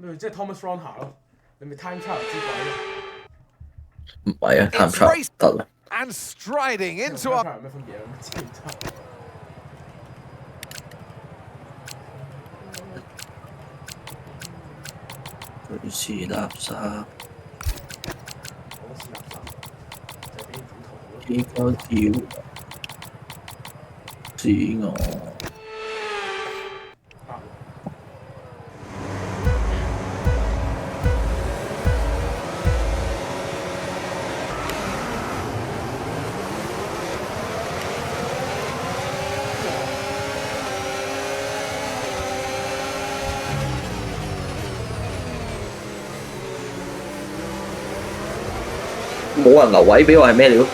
咪即係 Thomas Ronha 咯，你咪 time trial 之鬼咯。唔係啊，time trial 得啦。And striding 同 into time a trial 有咩分別啊？知唔知？最似垃圾，我似垃圾，就係俾你屌頭咯。應該叫知我。冇人留位俾我係咩料？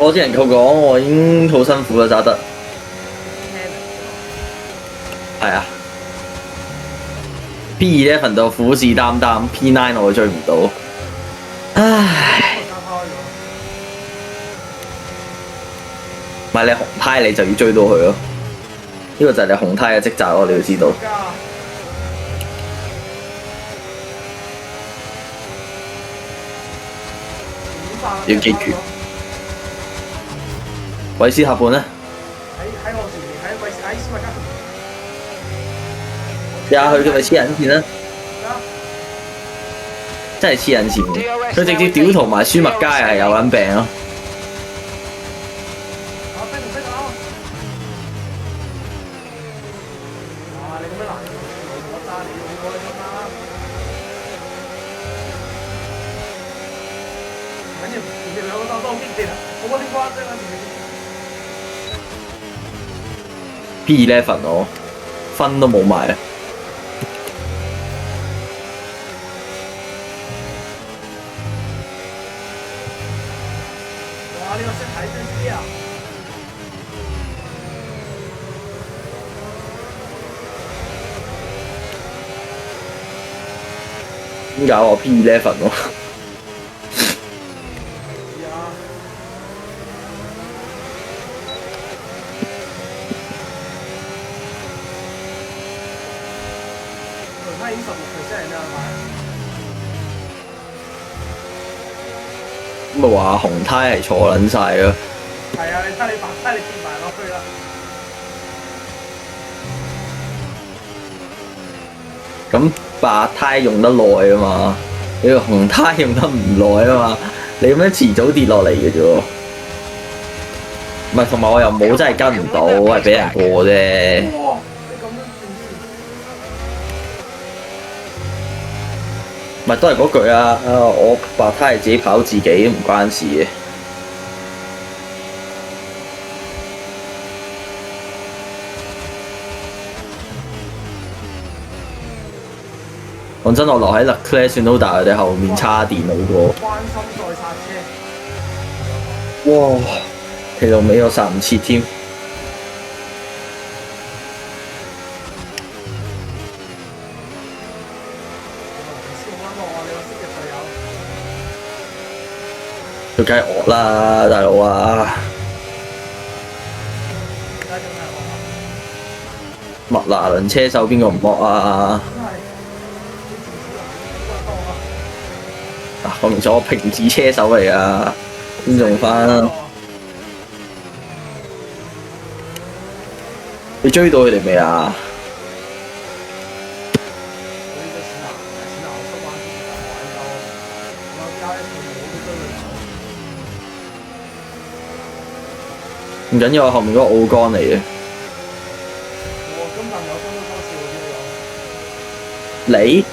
我只能夠講，我已經好辛苦啦，揸得。係啊。P11 就虎視眈眈 ，P9 我追唔到。唉。唔係你紅胎你就要追到佢咯，呢個就係你紅胎嘅職責咯，你要知道。要記住。韋斯塔本咧？喺我前面，喺斯密加。呀，佢咪黐人線啦！真係黐人線嘅，佢直接屌同埋舒麥加係有撚病咯。P11 我分都冇埋啊！哇！呢個識睇真啲啊！點解我 P11 喎？咁咪話紅胎係錯撚晒咯。係啊，你睇你白胎你跌埋落去啦。咁白胎用得耐啊嘛，你個紅胎用得唔耐啊嘛，你咁樣遲早跌落嚟嘅啫喎。唔係，同埋我又冇真係跟唔到，係俾人過啫。唔係都係嗰句啊！我白胎係自己跑自己，唔關事嘅。講真，我留喺 Leclerc Tsunoda 佢哋後面叉電好過。關心再剎車。哇！其實尾我剎唔切添。佢梗係惡啦，大佬啊！麥拿倫車手邊個唔惡啊？講明咗我平治車手嚟啊，尊重翻。你追到佢哋未啊？唔緊要，我後面嗰個奧干嚟嘅。你？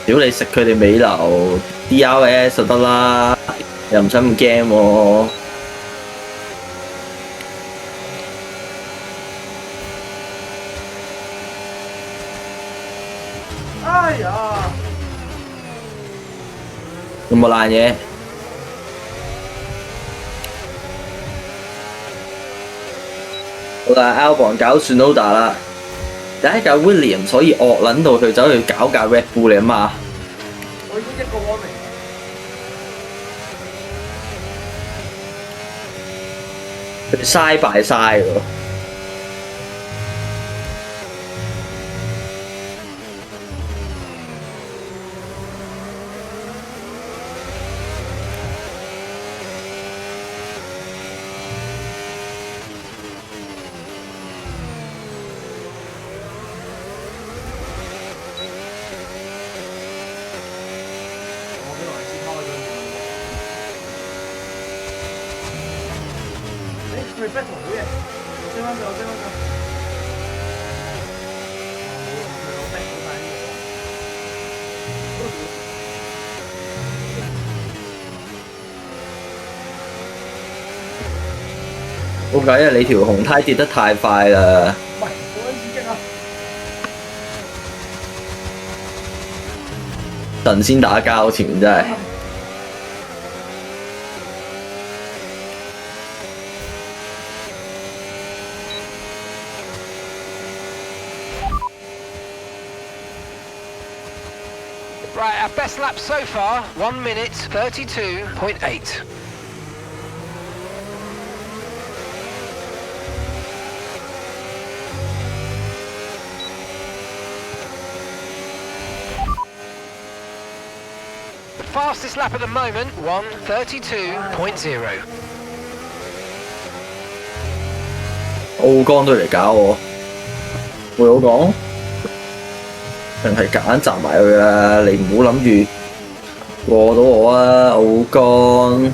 屌你食佢哋尾流 DRS 就得啦，又唔使咁驚喎。哎呀！有冇爛嘢？好啦 ，Albon 搞 Tsunoda 啦，第一架 William 所以惡撚到佢走去搞架 Red Bull 你阿媽。我已經一個安明。佢嘥敗嘥喎。佢 battle 好嘢，升翻上，升翻上。冇佢有 battle 晒呢個。冇計啊！你條紅胎跌得太快啦。喂，好撚刺激啊！神仙打交前面真係。Right, our best lap so far, 1 minute 32.8. The fastest lap at the moment, 1:32.0. 奧江都嚟搞我，會好講？定係夾硬集埋佢啊！你唔好諗住過到我啊，奧江。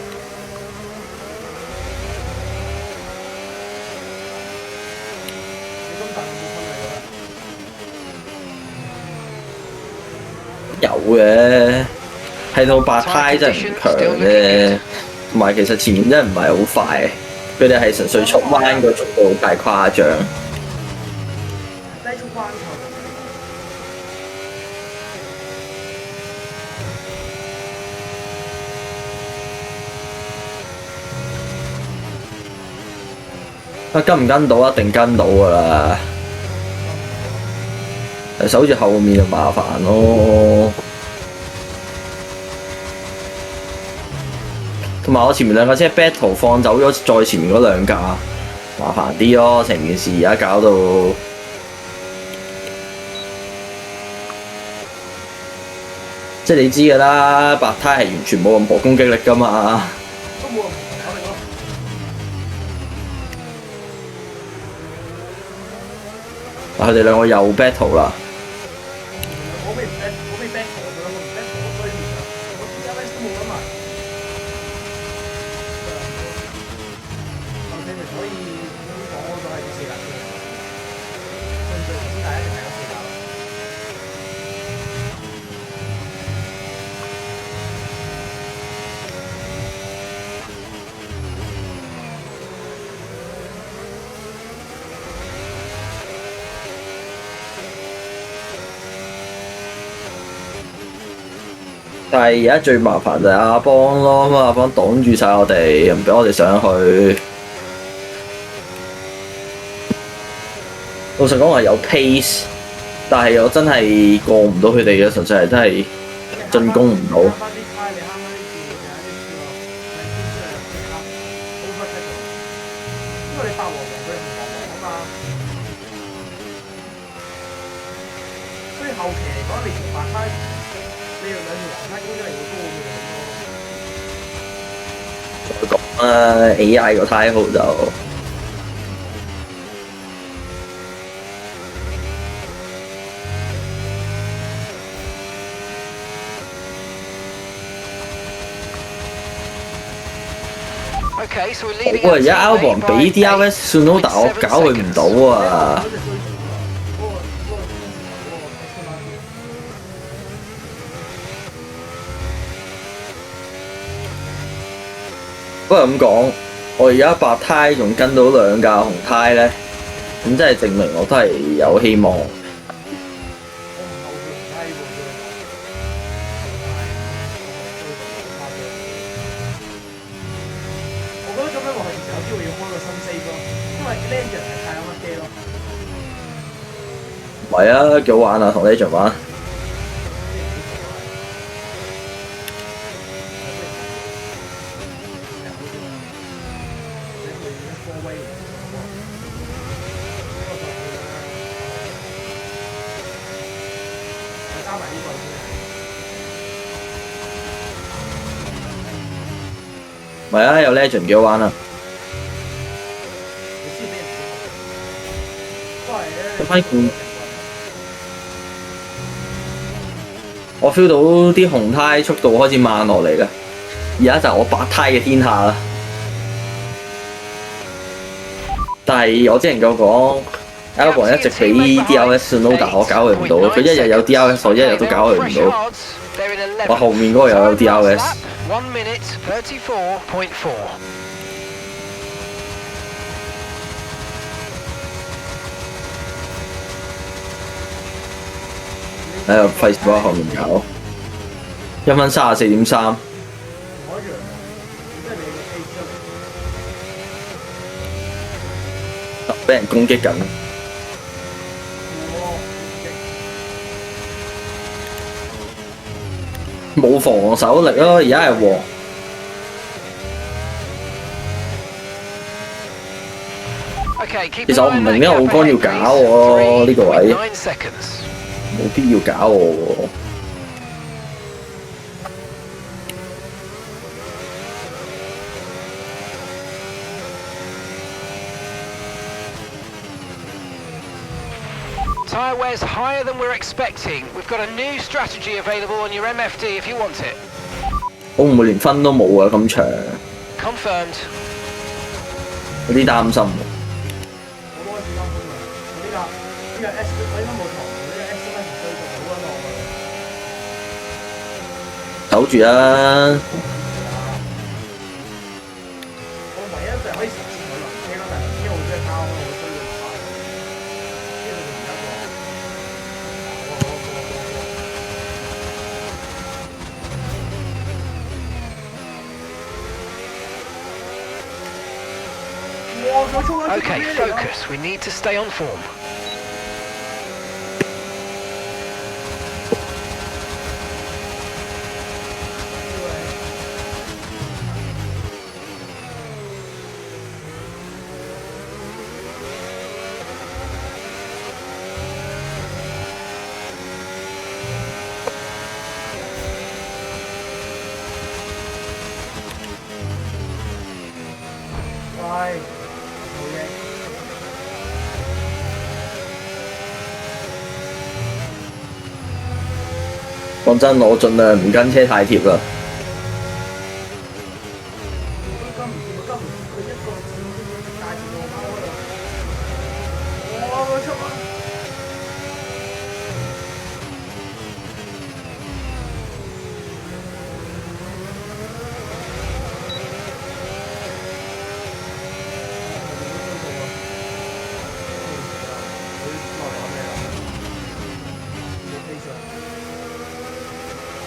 有嘅，係套白胎真係唔強啫，同埋其實前面真係唔係好快，佢哋係純粹出彎個速度太誇張。低速彎頭。跟唔跟到一定跟到㗎啦，守住後面就麻煩咯。同埋我前面兩架車 battle 放走咗，再前面嗰兩架麻煩啲咯，成件事而家搞到即係你知㗎啦，白胎係完全冇任何攻擊力㗎嘛。都冇任何考慮咯。佢哋兩個又 battle 啦。我未 battle，我兩個唔 battle，我衰啲啊！我 DRS 都冇得埋。後四名可以咁講，都係啲4架車。順序之大一定係有4架咯。但係而家最麻煩就係阿邦咯，咁阿邦擋住晒我哋，又唔俾我哋上去。老實講係有 pace，但係我真係過唔到佢哋嘅，純粹係真係進攻唔到。後期嚟講，你條白胎，你用兩條黃胎高咗嚟會高嘅咁咯。再講啦 ，AI 個胎號就喂，而家 Albon 俾 DRS Tsunoda，我搞佢唔到啊！不過咁講，我而家白胎仲跟到2架紅胎咧，咁真係證明我都係有希望。我覺得咁樣落去其實有機會要開個新 save 咯，因為 Legend 係太有乜機咯。唔係啊，幾好玩啊，同 Legend 玩。加埋呢個先。唔係啊，有 Legend 幾好玩啊！你知咩？都係咧。翻固，我 feel 到啲紅胎速度開始慢落嚟啦。而家就係我白胎嘅天下啦。但係我只能夠講 ，Albon 一直俾 DRS Tsunoda 我搞佢唔到，佢一日有 DRS 我一日都搞佢唔到。我後面嗰個又有 DRS。1 minute 34.4。喺度費事喺後面搞，1分34.3，俾人攻擊緊，冇防守力咯，而家係黃。其實我唔明點解奧干要搞我咯，呢個位冇必要搞我喎。Tyre wear's higher than we're expecting. We've got a new strategy available on your MFD if you want it. 我唔會連分都冇啊，咁長。Confirmed. 有啲擔心。我開始擔心啦，呢個 S 我應該冇錯，呢個 S 咧對佢好撚耐。守住啊！我唯一就係可以實踐佢落車咯，但係1號真係交我追佢快，呢個就唔得喎。Okay, focus. We need to stay on form. Bye. 講真，我盡量唔跟車太貼啦。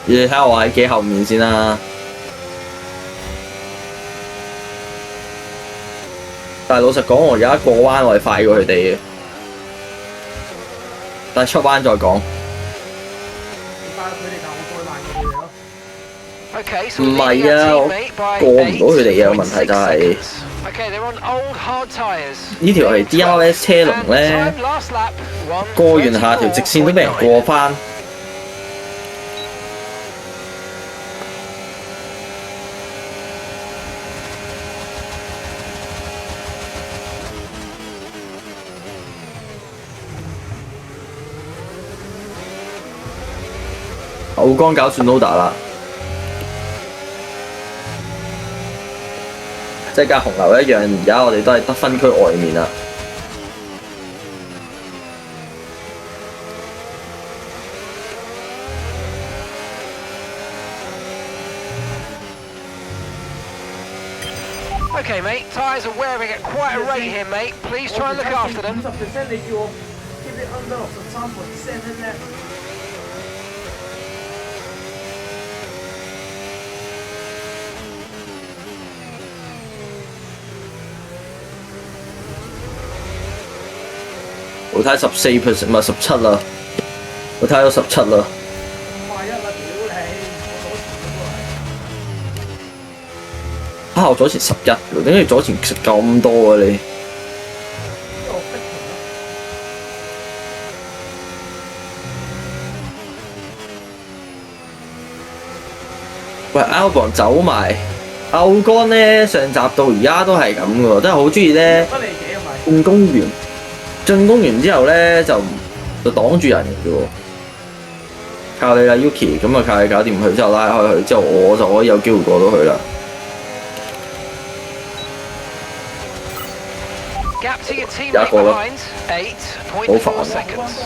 你睇下我喺幾後面先啦。但係老實講，我而家過彎我係快過佢哋嘅，但係出彎再講。唔係啊，我過唔到佢哋嘅問題就係、呢條係 DRS 車龍咧，過完下條直線都俾人過翻。奧干搞Tsunoda啦，即係架紅牛一樣，而家我哋都係得分區外面啦。Okay, mate. Tyres are wearing at quite a rate here, mate. Please try and look after them. 50%你叫我 keep it under 63% 啫。我睇14%唔係17啦，我睇到17啦。501啦，屌你！我左前11喎，點解你左前食咁多啊你？喂 ，Albon 走埋歐干咧，上集到而家都係咁嘅喎，都係好中意咧不離幾係咪？進攻完之後咧就擋住人嘅啫喎。靠你啦 Yuki， 咁啊靠你搞掂佢之後拉開佢之後，我就可以有機會過到去啦。Gap to your teammate behind 8.4 seconds.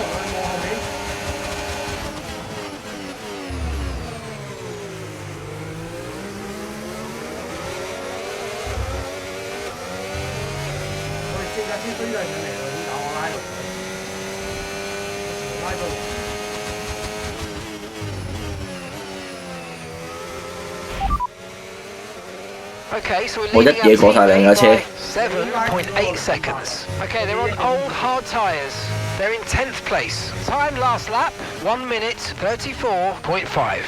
Okay, so we're leading our team by 7.8 seconds. Okay, they're on old hard tyres. They're in 10th place. Time last lap, 1 minute 34.5.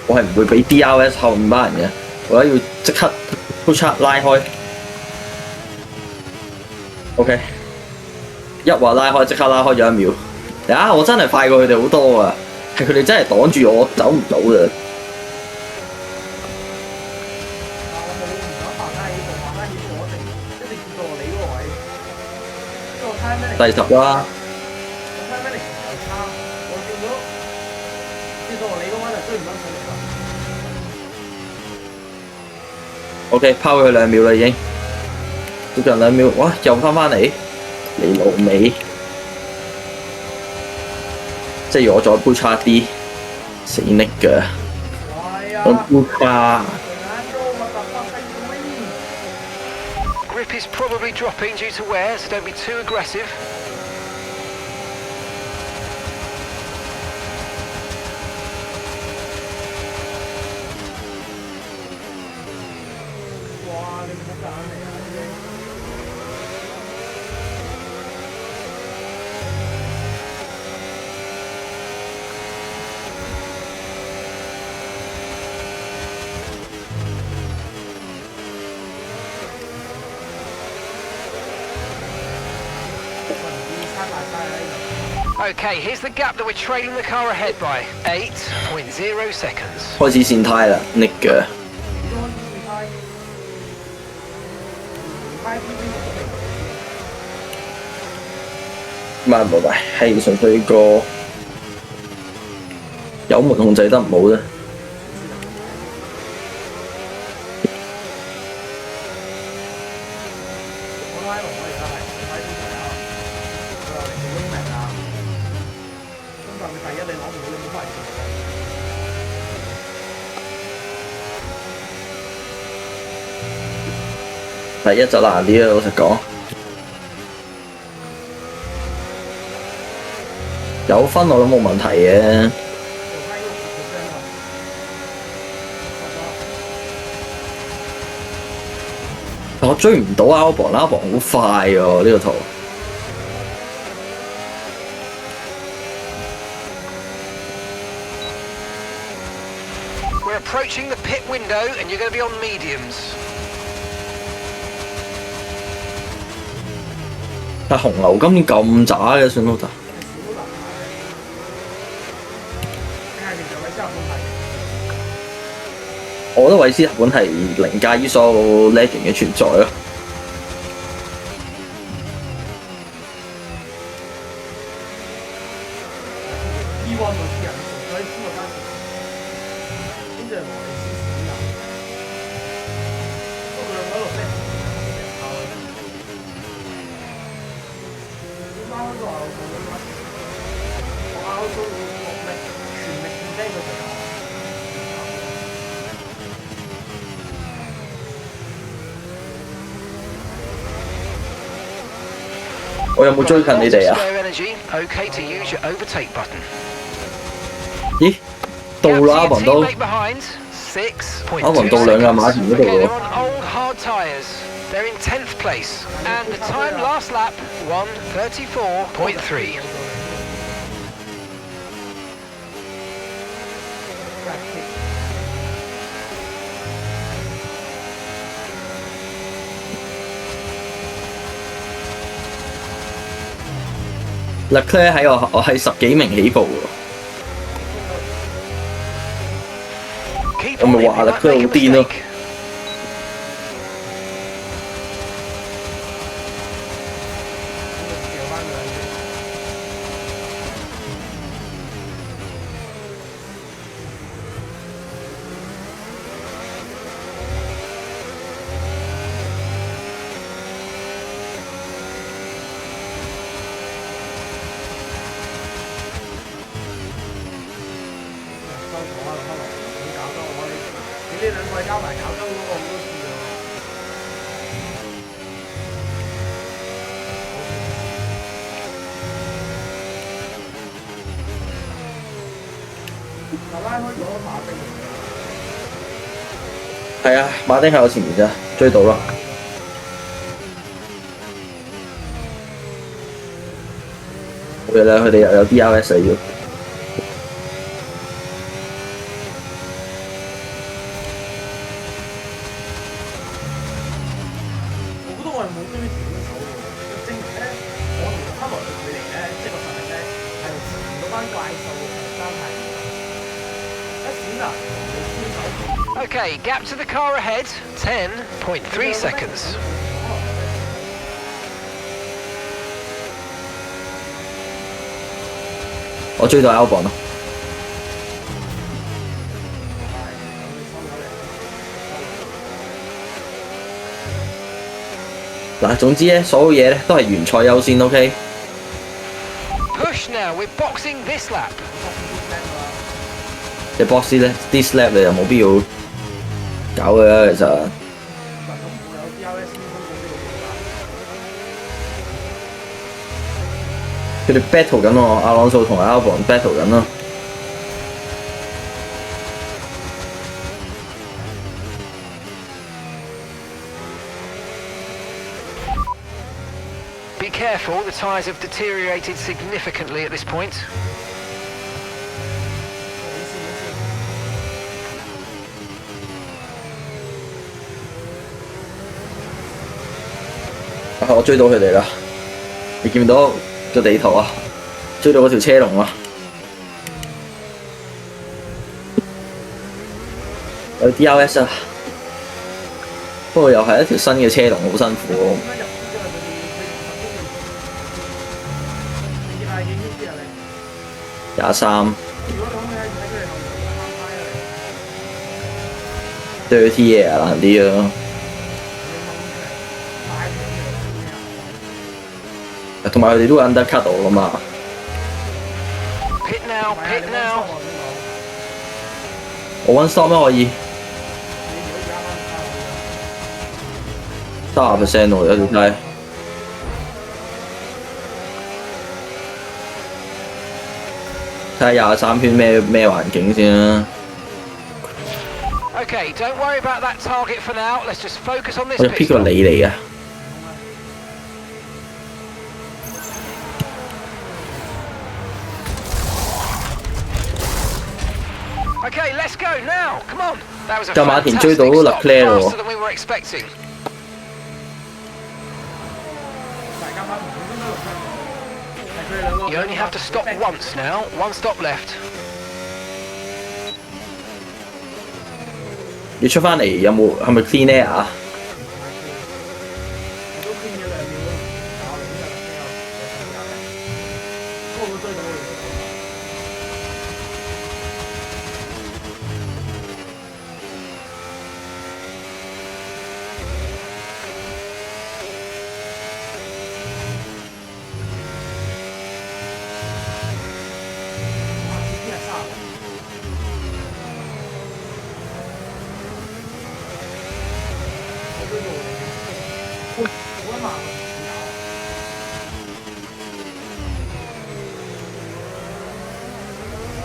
我係唔會俾 DRS 後面班人嘅，我要即刻 push up 拉開。OK， 一話拉開即刻拉開咗1秒。啊！我真係快過佢哋好多啊，係佢哋真係擋住我走唔到嘅。第10啦。OK， 拋佢2秒啦已經，接近2秒，哇！又翻嚟，你老味，即係要我再杯差啲，死叻㗎，我杯差。Grip is probably dropping due to wear, so don't be too aggressive. Okay, here's the gap that we're trailing the car ahead by 8.0 seconds. 開始跣胎啦，叻㗎。唔係，係純粹個油門控制得唔好啫。第一就難啲啦，老實講。有分我都冇問題嘅。我追唔到 Albon 好快喎呢個圖。We're approaching the pit window and you're going to be on mediums. 但紅牛今年咁渣嘅算好渣。我覺得韋斯塔本係凌駕於所有 legend 嘅存在咯。我有冇追近你哋啊？ Okay to use your overtake button. 咦，到啦，阿雲都，阿雲到兩架馬田嗰度 Okay, 喎 they're。on old hard tyres. They're in 10th place. And the time last lap, 1:34.3. Leclerc 喺我係10幾名起步喎， Keep 我 on 咪 it, 話 you might Leclerc make a 好癲咯。 mistake. 呢兩個加埋搞鳩嗰個好多次啊！就拉開咗馬丁。係啊，馬丁喺我前面咋，追到啦。冇嘢啦，佢哋又有 DRS 嚟要。Okay, gap to the car ahead, 10.3 seconds. 我追到 Albon 咯。嗱，總之咧，所有嘢咧都係原賽優先 ，OK。 Push now, we're boxing this lap. 你 box 咧 ，this lap 你又冇必要搞嘅啦，其實。佢哋 battle 緊喎，阿朗素同阿 Albon battle 緊咯。Be careful, the tyres have deteriorated significantly at this point. 我追到佢哋啦！你見唔到個地圖啊？追到嗰條車龍啊！有 DRS 啊！不過又係一條新嘅車龍，好辛苦喎。23 30 嘢啊，難啲啊！同埋佢哋都 undercut 我噶嘛。Pit now, pit now. 我 one stop 咩可以？30% 喎，有條街。睇下23圈咩環境先啦。Okay, don't worry about that target for now. Let's just focus on this 我 pit pick 個 stop. 你嚟嘅。Okay, let's go now. Come on. That was a 就馬田追 fantastic 到 stop, Leclerc 喎。 faster than we were expecting. 大家翻唔到都得，係佢哋兩個。 You only have to stop once now. One stop left. 你出翻嚟有冇係咪 clean air 啊？都傾咗2秒咯，但我哋呢個有不過都追到我哋。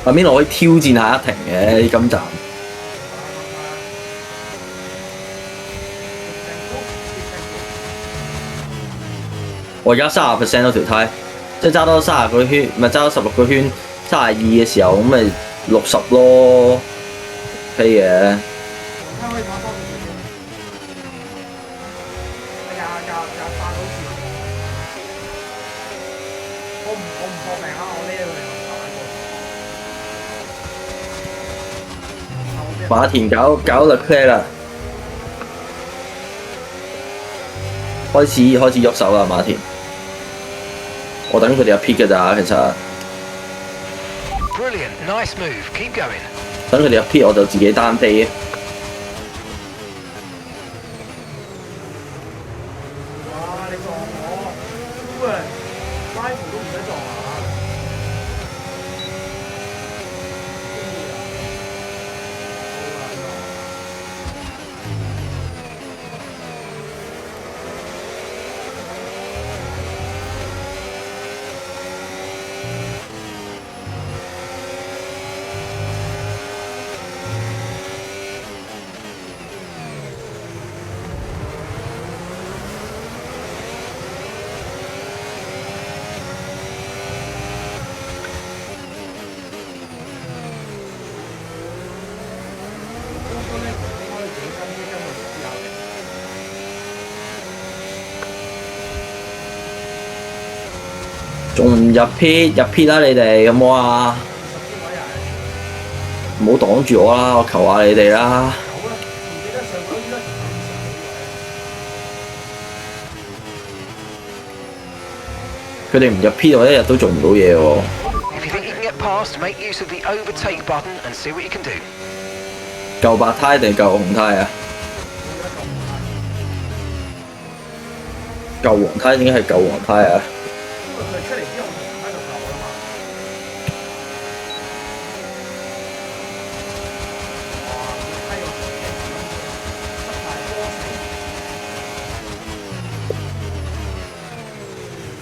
阿邊我可以挑戰下一停嘅今站。我而家30%嗰條胎，即係揸多30個圈，唔係揸多16個圈，32嘅時候咁咪60咯，OK 嘅。可以打多啲嘅，廿八好似，我唔搏命啊！我呢一個馬田搞Leclerc啦，開始喐手啦，馬田。我等佢哋入 pit 嘅咋，其實。Brilliant, nice move. Keep going. 等佢哋入 pit 我就自己單飛。哇！你撞我，喂，拉弧都唔使撞啊！仲唔入 pit 啦你哋有冇啊？唔好擋住我啦，我求下你哋啦。佢哋唔入 pit 我一日都做唔到嘢喎。If you think you can get past, make use of the overtake button and see what you can do. 舊白胎定舊紅胎啊？舊黃胎點解係舊黃胎啊？佢出嚟之後喺度舊啦嘛。哇！喺度失敗波死，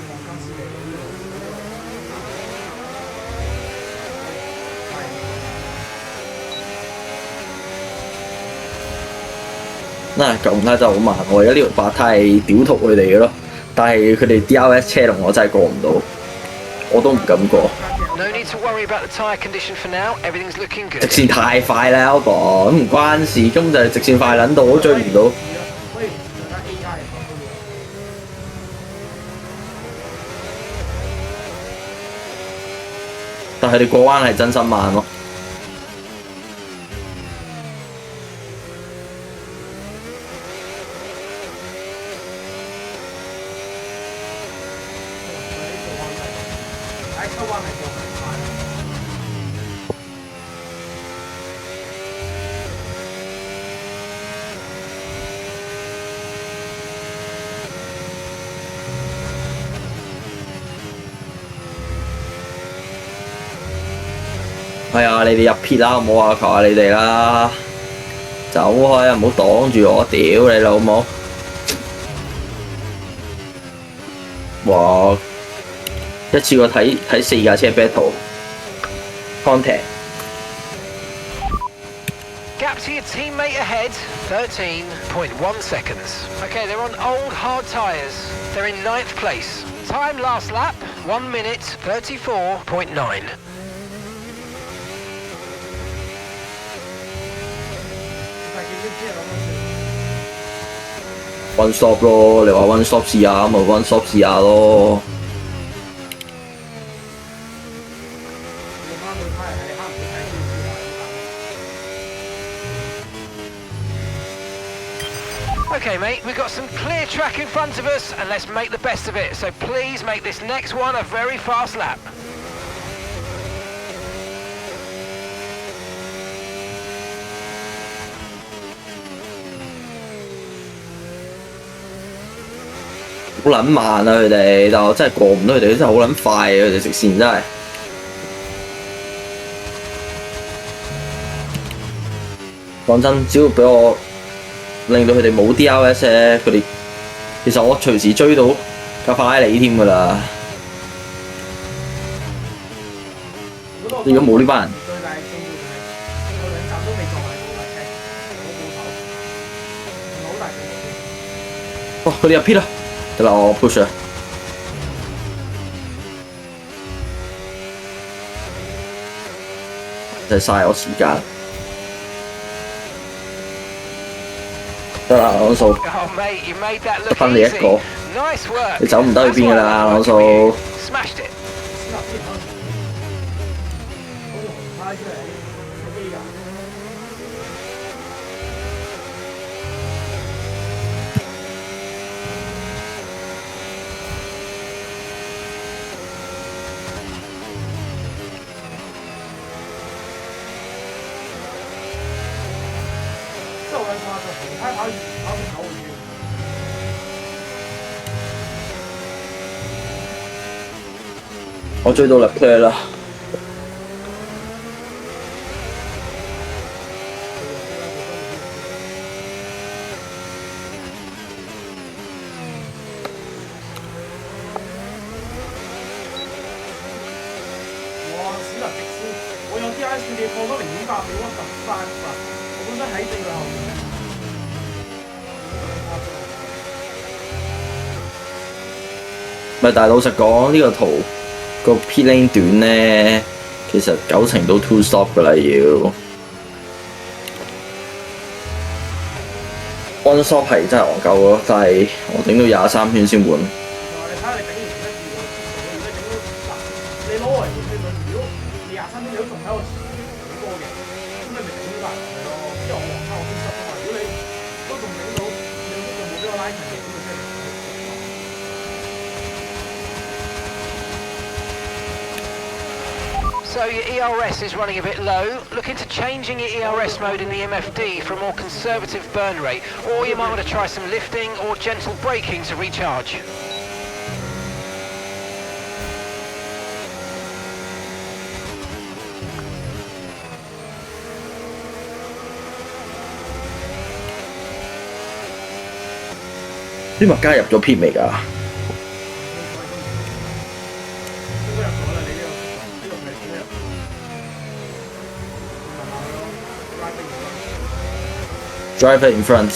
黃金絲嚟呢度。嗱，舊紅胎真係好慢，我而家呢條白胎係屌圖佢哋嘅咯，但係佢哋 DRS 車龍我真係過唔到，我都唔敢過。No need to worry about the tyre condition for now. Everything's looking 直 good. 線太快啦，Albon，咁唔關事，根本就係直線快撚到，我追唔到。可以大家 AI 嚟講嘅喎。但係你過彎係真心慢咯。係啊，你哋入 pit 啦，好唔好啊？求下你哋啦，走開啊！唔好擋住我，屌你老母！哇！一次過睇4架車 battle contact。 Gap to your teammate ahead, 13.1 seconds. Okay, they're on old hard tyres. They're in 9th place. Time last lap, 1 minute 34.9. One stop 咯，你話 one stop 試下咁咪 one stop 試下咯。Okay, mate, we've got some clear track in front of us, and let's make the best of it. So please make this next one a very fast lap.好撚慢啊佢哋，但我真係過唔到佢哋，真係好撚快啊！佢哋直線真係。講真，只要俾我令到佢哋冇 DRS 咧，佢哋其實我隨時追到架法拉利添㗎啦。如果如果冇呢班人，最大重要就係有兩站都未撞埋到架車，我冇頭，唔係好大進步。哦，佢哋入 P 啦，得啦，我 push 啊，真係嘥我時間。得啦，朗數， Oh, mate, you made that 得 look 翻你一 easy. 個， Nice work. 你走唔得去邊㗎啦，朗 That's 數。 what I like. Smashed it. 斯納先好似紅牌出嚟，有機㗎。即係我諗下就紅牌跑成9個圈。我追到 Leclerc 啦，哇！史特直線，我有啲 I 線你過多0.8秒啊，咁快啊！我本身喺正佢後面。咪但係老實講，呢個圖個 P lane 短咧，其實90%都 two stop 㗎啦要。one stop 係真係戇鳩咯，但係我頂到23圈先換。你睇下你頂唔頂得住喎？如果你頂到嗱，你攞嚟換氣率，如果你23圈你都仲喺度好多嘅，咁你咪頂到埋佢咯。因為我黃卡我先濕啊嘛。如果你都仲頂到，你都仲冇俾我拉近嘅，咁咪真係。So your ERS is running a bit low. Look into changing your ERS mode in the MFD for a more conservative burn rate, or you might want to try some lifting or gentle braking to recharge. 啲物加入咗 P 未㗎？應該入咗啦，你呢個係點入？Driver in front.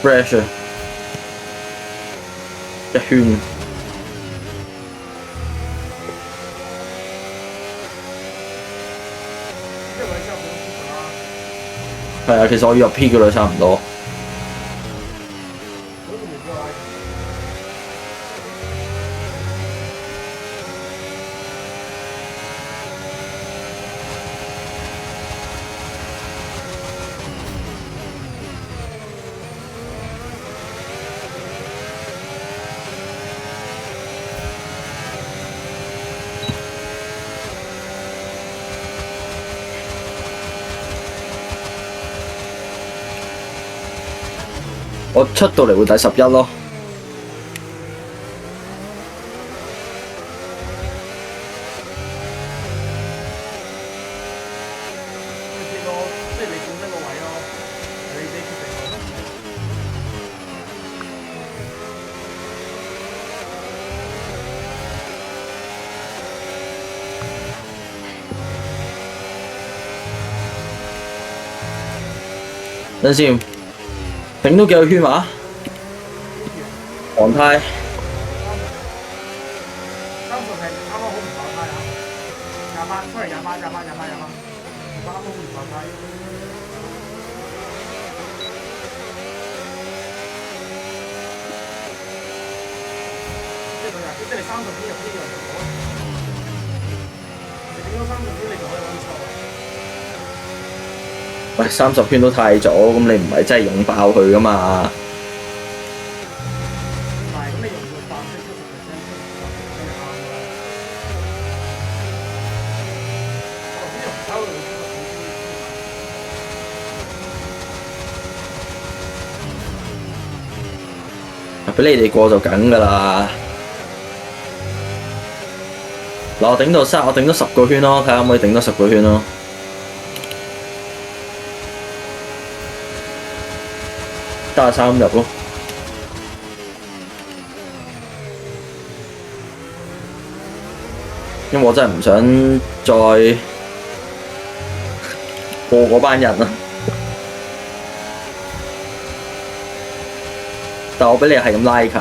Pressure 一圈。係啊，其實我要入 P 嘅啦，差唔多。我出到嚟會第11咯。即係你本身個位咯，你自己決定。等先，頂到幾個圈話？黃胎。30係啱啱好唔爆胎啊！28出嚟28啱好唔爆胎。即係你30圈入呢樣就好，你頂到30圈你就可以揾錯。喂，30圈都太早，咁你唔係真係用爆佢噶嘛？唔係，咁你用到爆即70%先啱啦。我頭先用抽到俾你哋過就緊㗎啦。嗱，我頂到10個圈咯，睇下可唔可以頂多10個圈咯。得3入咯。因為我真係唔想再過嗰班人啊！但我俾你係咁拉近。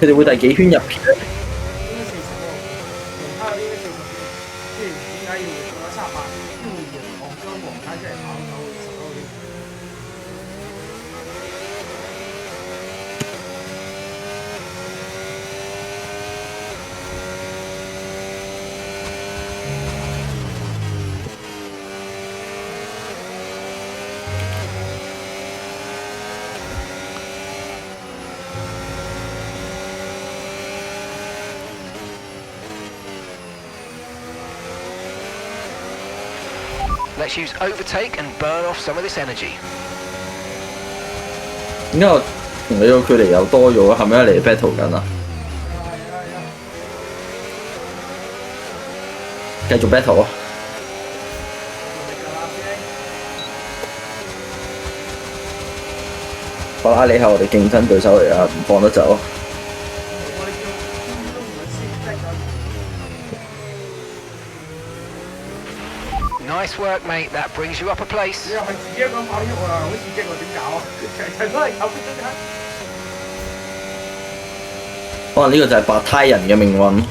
佢哋會第幾圈入片咧？應該40喎，其他嗰啲應該40幾，即係點解要做咗38？因為黃將黃牌出嚟跑走19嗰啲。Let's use overtake and burn off some of this energy. 點解我同你個距離又多咗？係咪嚟 battle 緊啊？繼續 battle 啊！法拉利係我哋競爭對手嚟啊，唔放得走。Nice work, mate. That brings you up a place. 你又係自己一個人跑喐啊，好刺激喎！點搞啊？成都係靠邊個㗎？可能呢個就係白胎人嘅命運。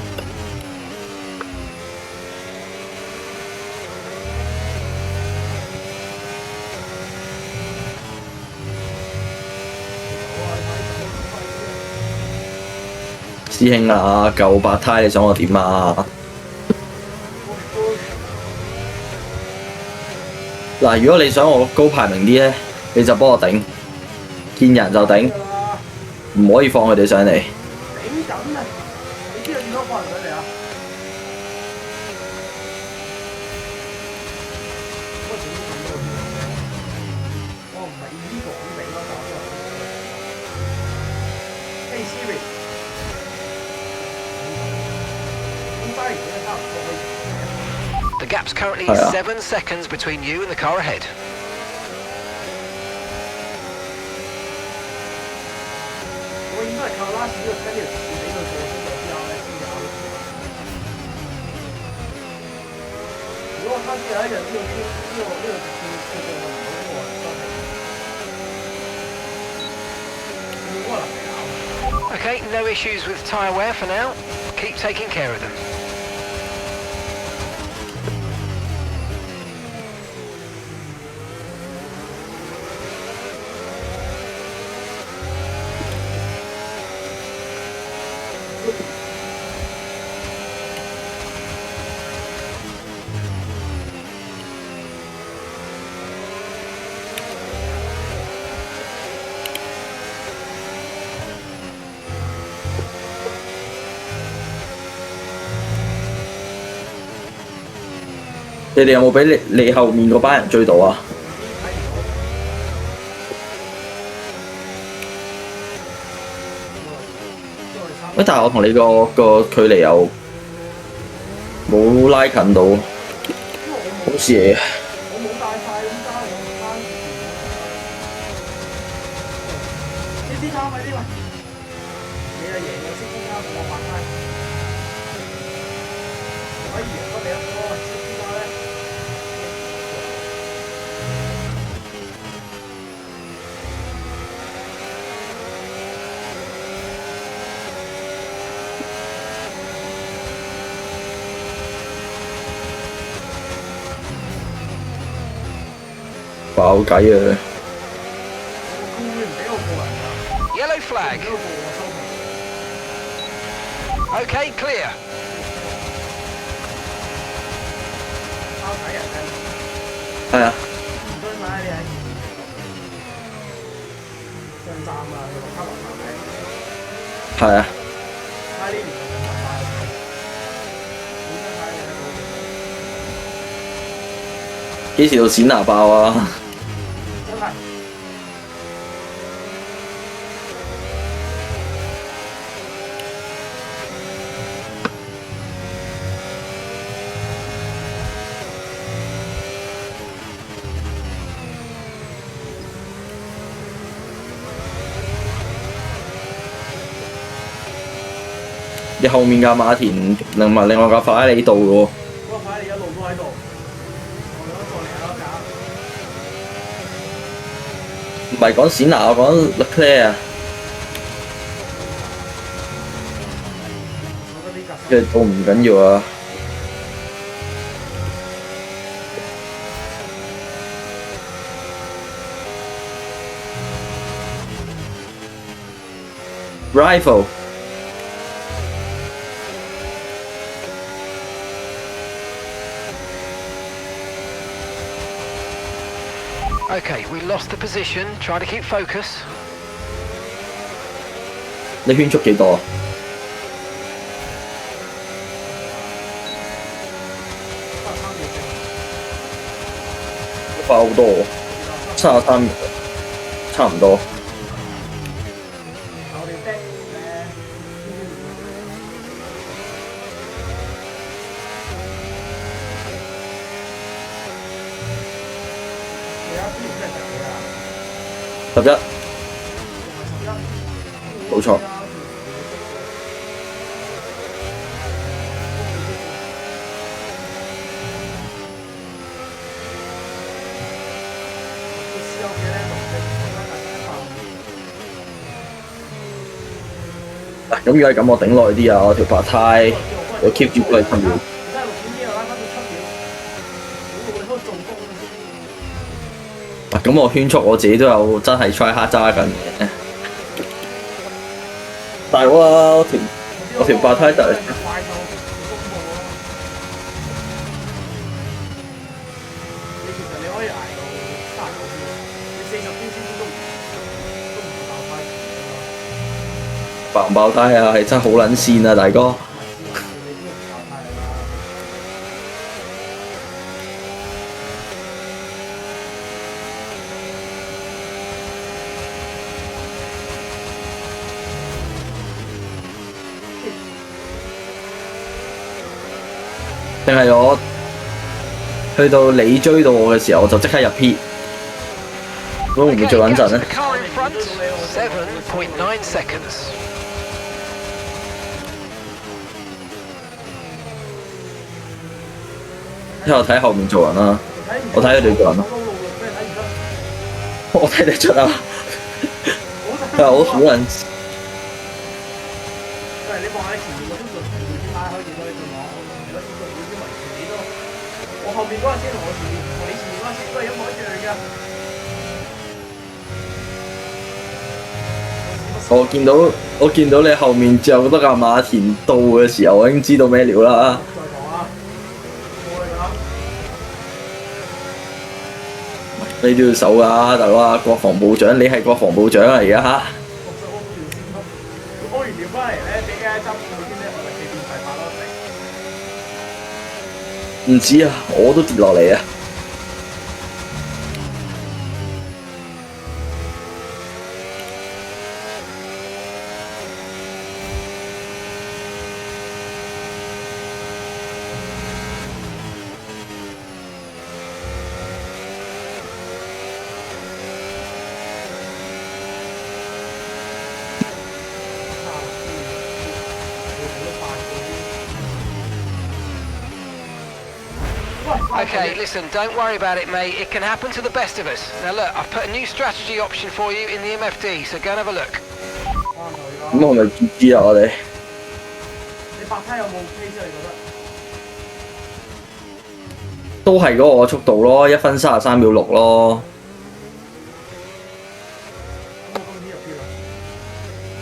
師兄啊，舊白胎你想我點啊？嗱，如果你想我高排名啲咧，你就幫我頂，見人就頂，唔可以放佢哋上嚟。頂緊啊！你知道幾多個人上嚟啊？我整啲咁多嘢，我唔係呢個咁頂咯，但係我Hey Siri，咁低嘅差唔多可以。The gap's currently 7 seconds between you and the car ahead. 我應該係靠拉屎個跟條線俾佢過先有啲咧先有。如果我他朝有一日呢個直接唔到我真係冇可能搞。Okay, no issues with tyre wear for now. Keep taking care of them. 你哋有冇俾你後面嗰班人追到啊？喂，但係我同你個距離又冇拉近到，好似嘢。我冇帶快咁加我翻。你先加快啲喂！你係贏嘅先加我慢翻。可以贏得你一個先加咧。爆計啊！ Yellow flag. Okay, clear. 係啊。唔該晒你係上站啊，落卡落站係啊。喺呢邊上站幾時到閃牙爆啊？真係你後面架馬田另外架法拉利度嘅喎。嗰個快你一路都喺度，我哋再嚟下一架。唔係講冼拿，我講 Leclerc 啊。其實都唔緊要啊。Rifle。Okay, we lost the position. Try to keep focus. 你圈速幾多啊？快好多喎，33秒，差唔多。11，冇錯。咁如果係咁，我頂耐啲啊！我條白胎，我 keep 住佢7秒。咁我圈速我自己都有真係 try hard 揸緊嘅。大佬啊！我條白胎就係爆唔爆胎啊？係真係好撚線啊，大哥！定係我去到你追到我嘅時候，我就即刻入 P， 咁會唔會最穩陣咧？ 7.9 seconds. 之後睇後面做人啦，我睇佢哋做人咯，我睇得出啊，佢係好人。你望下前面嗰條路，點解可以見到你仲話我你都我後面嗰架車同我前面同你前面嗰架車都係一模一樣㗎。我見到你後面仲有多架馬田到嘅時候，我已經知道咩料啦。再講啊，過去啦。你都要守㗎，大佬啊！國防部長，你係國防部長啊而家嚇。屙完尿翻嚟咧，俾嘅針嗰啲咧，我咪變細法咯。唔止啊，我都跌落嚟啊！Okay, listen, don't worry about it, mate. It can happen to the best of us. Now look, I've put a new strategy option for you in the MFD, so go and have a look. 咁係咪 GG 啊？我哋你白胎有冇 case 啊？你覺得？都係嗰個速度咯，1分33秒6咯。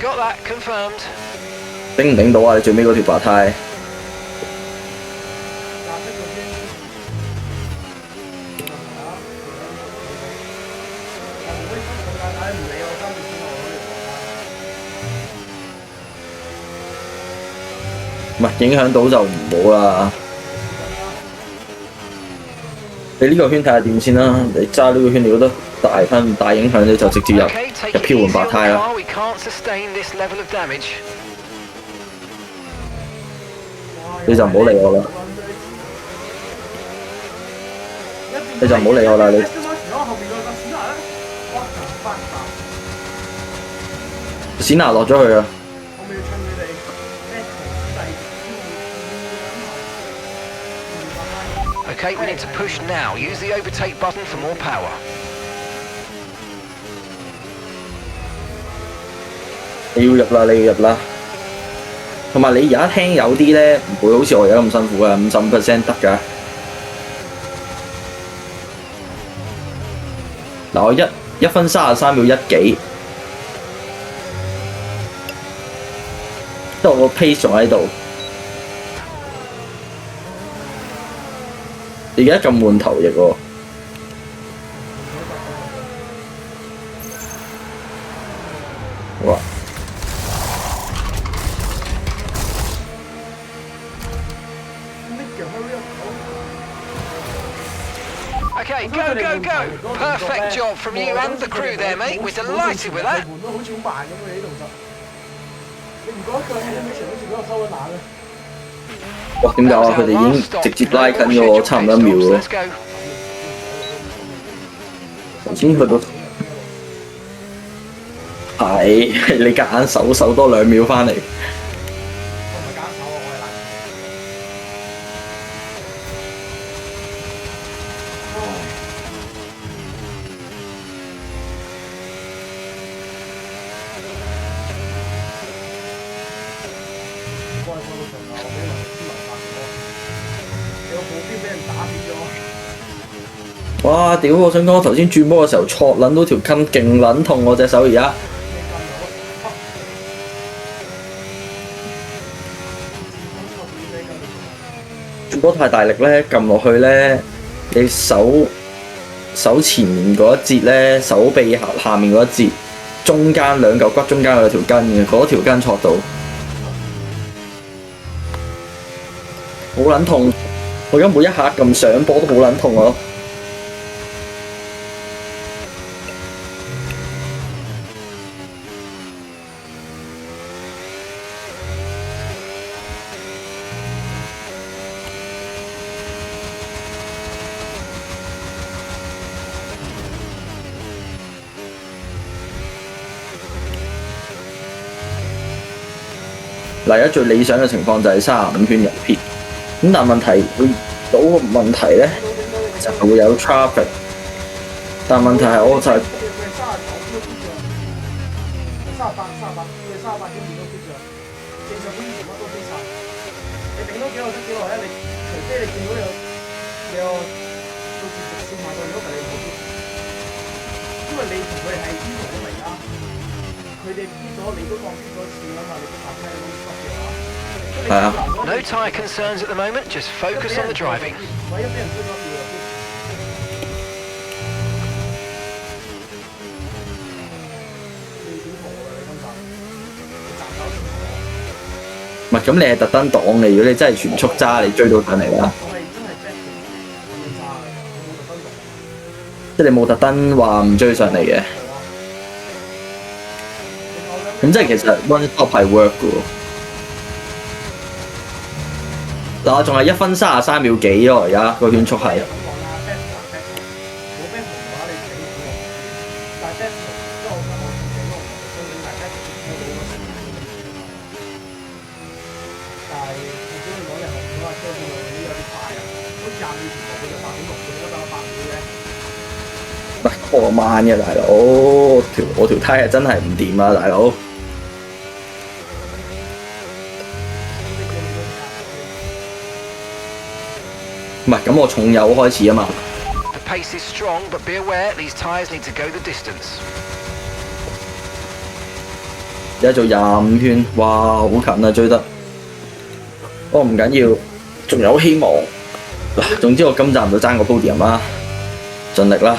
Got that confirmed. 頂唔頂到啊？你最尾嗰條白胎？唔係影響到就唔好啦。你呢個圈睇下點先啦。你揸呢個圈，你覺得大分大影響，你就直接入票換白胎啦。你就唔好理我啦。你就唔好理我啦，你。冼拿落咗去啊！ Okay, we need to push now. Use the overtake button for more power. 你要入啦，你要入啦。同埋你而家聽有啲咧唔會好似我而家咁辛苦嘅，55%得㗎。嗱，我一分33秒1幾，即係我個 pace 仲喺度。而家咁換頭翼喎。哇！ Okay, go, go, go! Perfect job from you and the crew there, mate. We're delighted with that. 好似好慢咁嘅呢度就，你唔覺得佢 animation 好似嗰個收緊眼咧？哇！點解啊？佢哋已經直接拉近咗我差唔多1秒咯。頭先去到係你夾硬手多2秒翻嚟。哇！屌！我想講，我頭先轉波嘅時候，戳撚到條筋，勁撚痛我隻手而家。轉波太大力咧，撳落去咧，你手前面嗰一節咧，手臂下面嗰一節，中間2嚿骨中間有條筋嘅，嗰條筋戳到，好撚痛！我而家每一下撳上波都好撚痛啊！嗱，而家最理想嘅情況就係35圈入片，咁但係問題會到個問題咧，就係會有 traffic， 但係問題係我就係係啊。No tyre concerns at the moment, just focus on the driving. 唔係咁，你係特登擋嘅。如果你真係全速揸，你追到上嚟啦。即係你冇特登話唔追上嚟嘅。咁即係其實 one stop 係 work 嘅喎。但我仲係1分33秒幾咯，而家個圈速係。喂，過慢嘅大佬，我條胎係真係唔掂啊，大佬。唔係咁，我重油開始啊嘛。The pace is strong, but be aware these tyres need to go the distance. 而家做25圈，哇，好近啊，追得。不過唔緊要，仲有希望。嗱，總之我今站就爭個 podium 啦，盡力啦。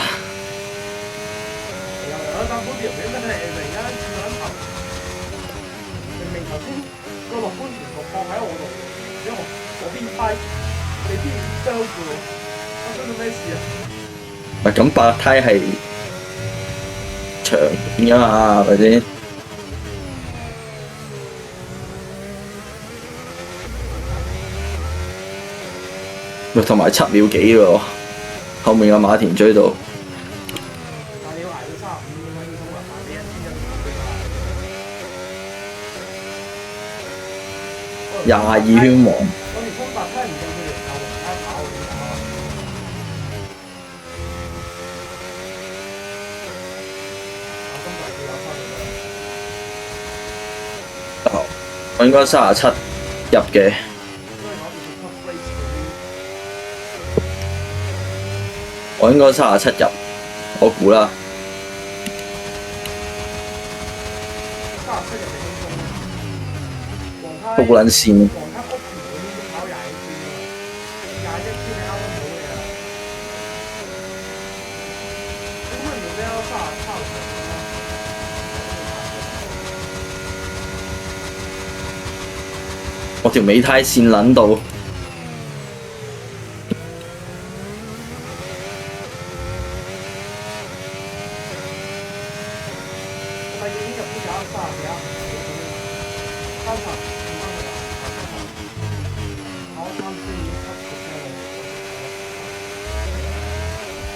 唔係咁白胎係長㗎嘛，係咪先？喂，同埋7秒幾喎，後面有馬田追到。22圈王。我應該37入嘅，我應該37入，我估啦。好撚線。我條尾胎線撚到，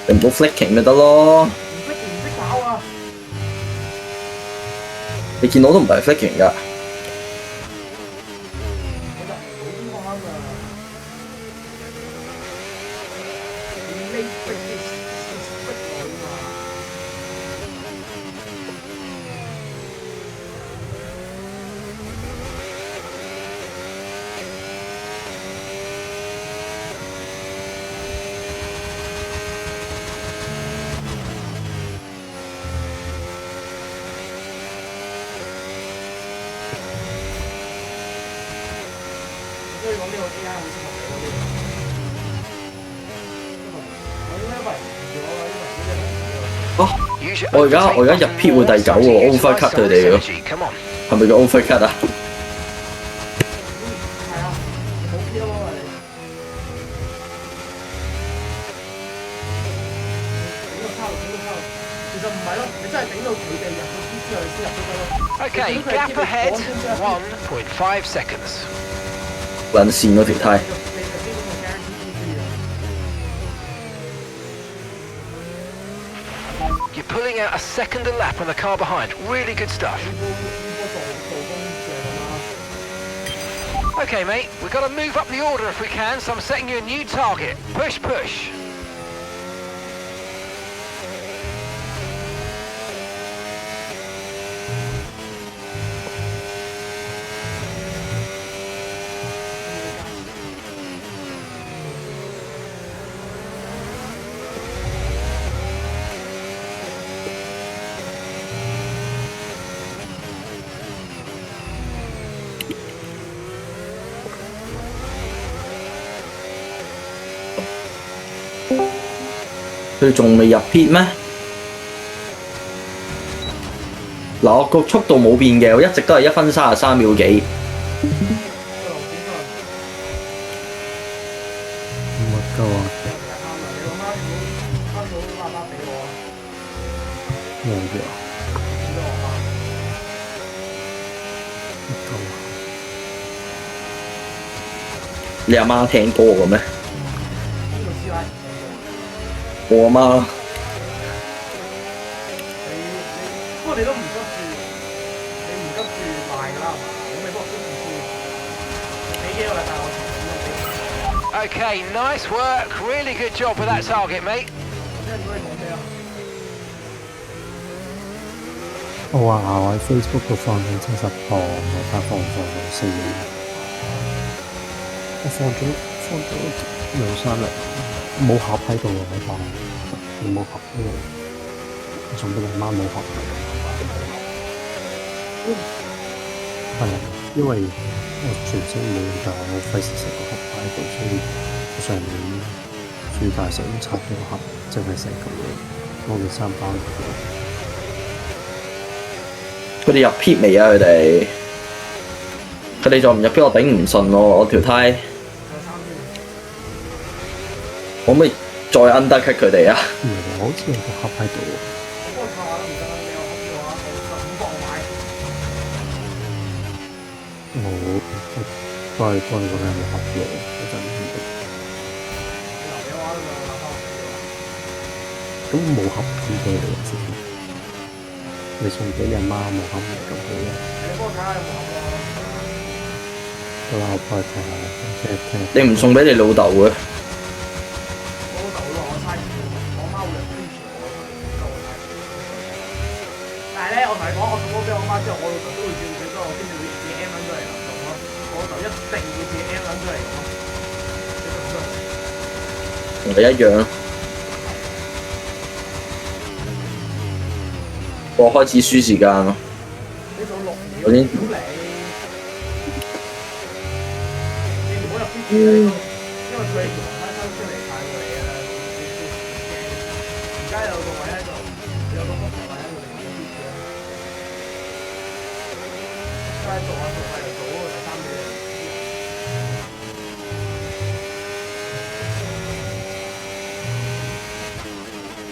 你唔好 flicking 咪得咯。你見到都唔係 flicking 㗎。我而家入 P 會第9喎 ，overcut 佢哋喎，係咪叫 overcut 啊？Okay, gap ahead, 1.5 seconds. 撚線嗰條胎。You're pulling out a second a lap on the car behind. Really good stuff. Okay, mate, we've got to move up the order if we can, so I'm setting you a new target. Push, push.佢仲未入 pit 咩？嗱，我個速度冇變嘅，我一直都係1分33秒幾。乜鳩啊？冇嘅。乜鳩啊？你阿媽聽歌嘅咩？我阿媽。不過你都唔急住，你唔急住賣㗎啦，係嘛？咁你幫我先你俾幾個禮拜我查 Okay, nice work. Really good job with that target, mate. 我話我喺 Facebook 度放緊70磅，我怕放到4，我放咗2-3日，冇盒喺度喎，我話你冇盒呢度，我送俾你媽冇盒。係啊，因為我全身冇用，但係我費事成個盒擺喺度，所以上面暑假時都拆咗個盒，淨係成嚿嘢攞件衫包住。佢哋入 pit 未啊？佢哋再唔入 pit，我頂唔順喎，我條胎。可唔可以再 undercut 佢哋啊？我好似有個盒喺度喎。我幫你嗰個有冇盒咯？我真係唔知。咁冇盒點俾你先？你送俾你阿媽冇盒咪咁好咯。你幫我睇下有冇盒咯。好啦，我幫你睇下，聽。你唔送俾你老豆嘅？我老豆會話我嘥錢，我媽會嚟 push 我，但係咧，我同你講，我送咗俾我媽之後，我老豆都會照佢，所以我先至會定義自己 M 撚出嚟咁咯。同你一樣咯。我開始輸時間咯。你做6秒，我先屌你唔好入 P 因為佢係黃翻出嚟帶過你啊！而家有個位喺度，有個幅位喺度，你唔好 P 啊！再做下做下又做嗰個第3秒。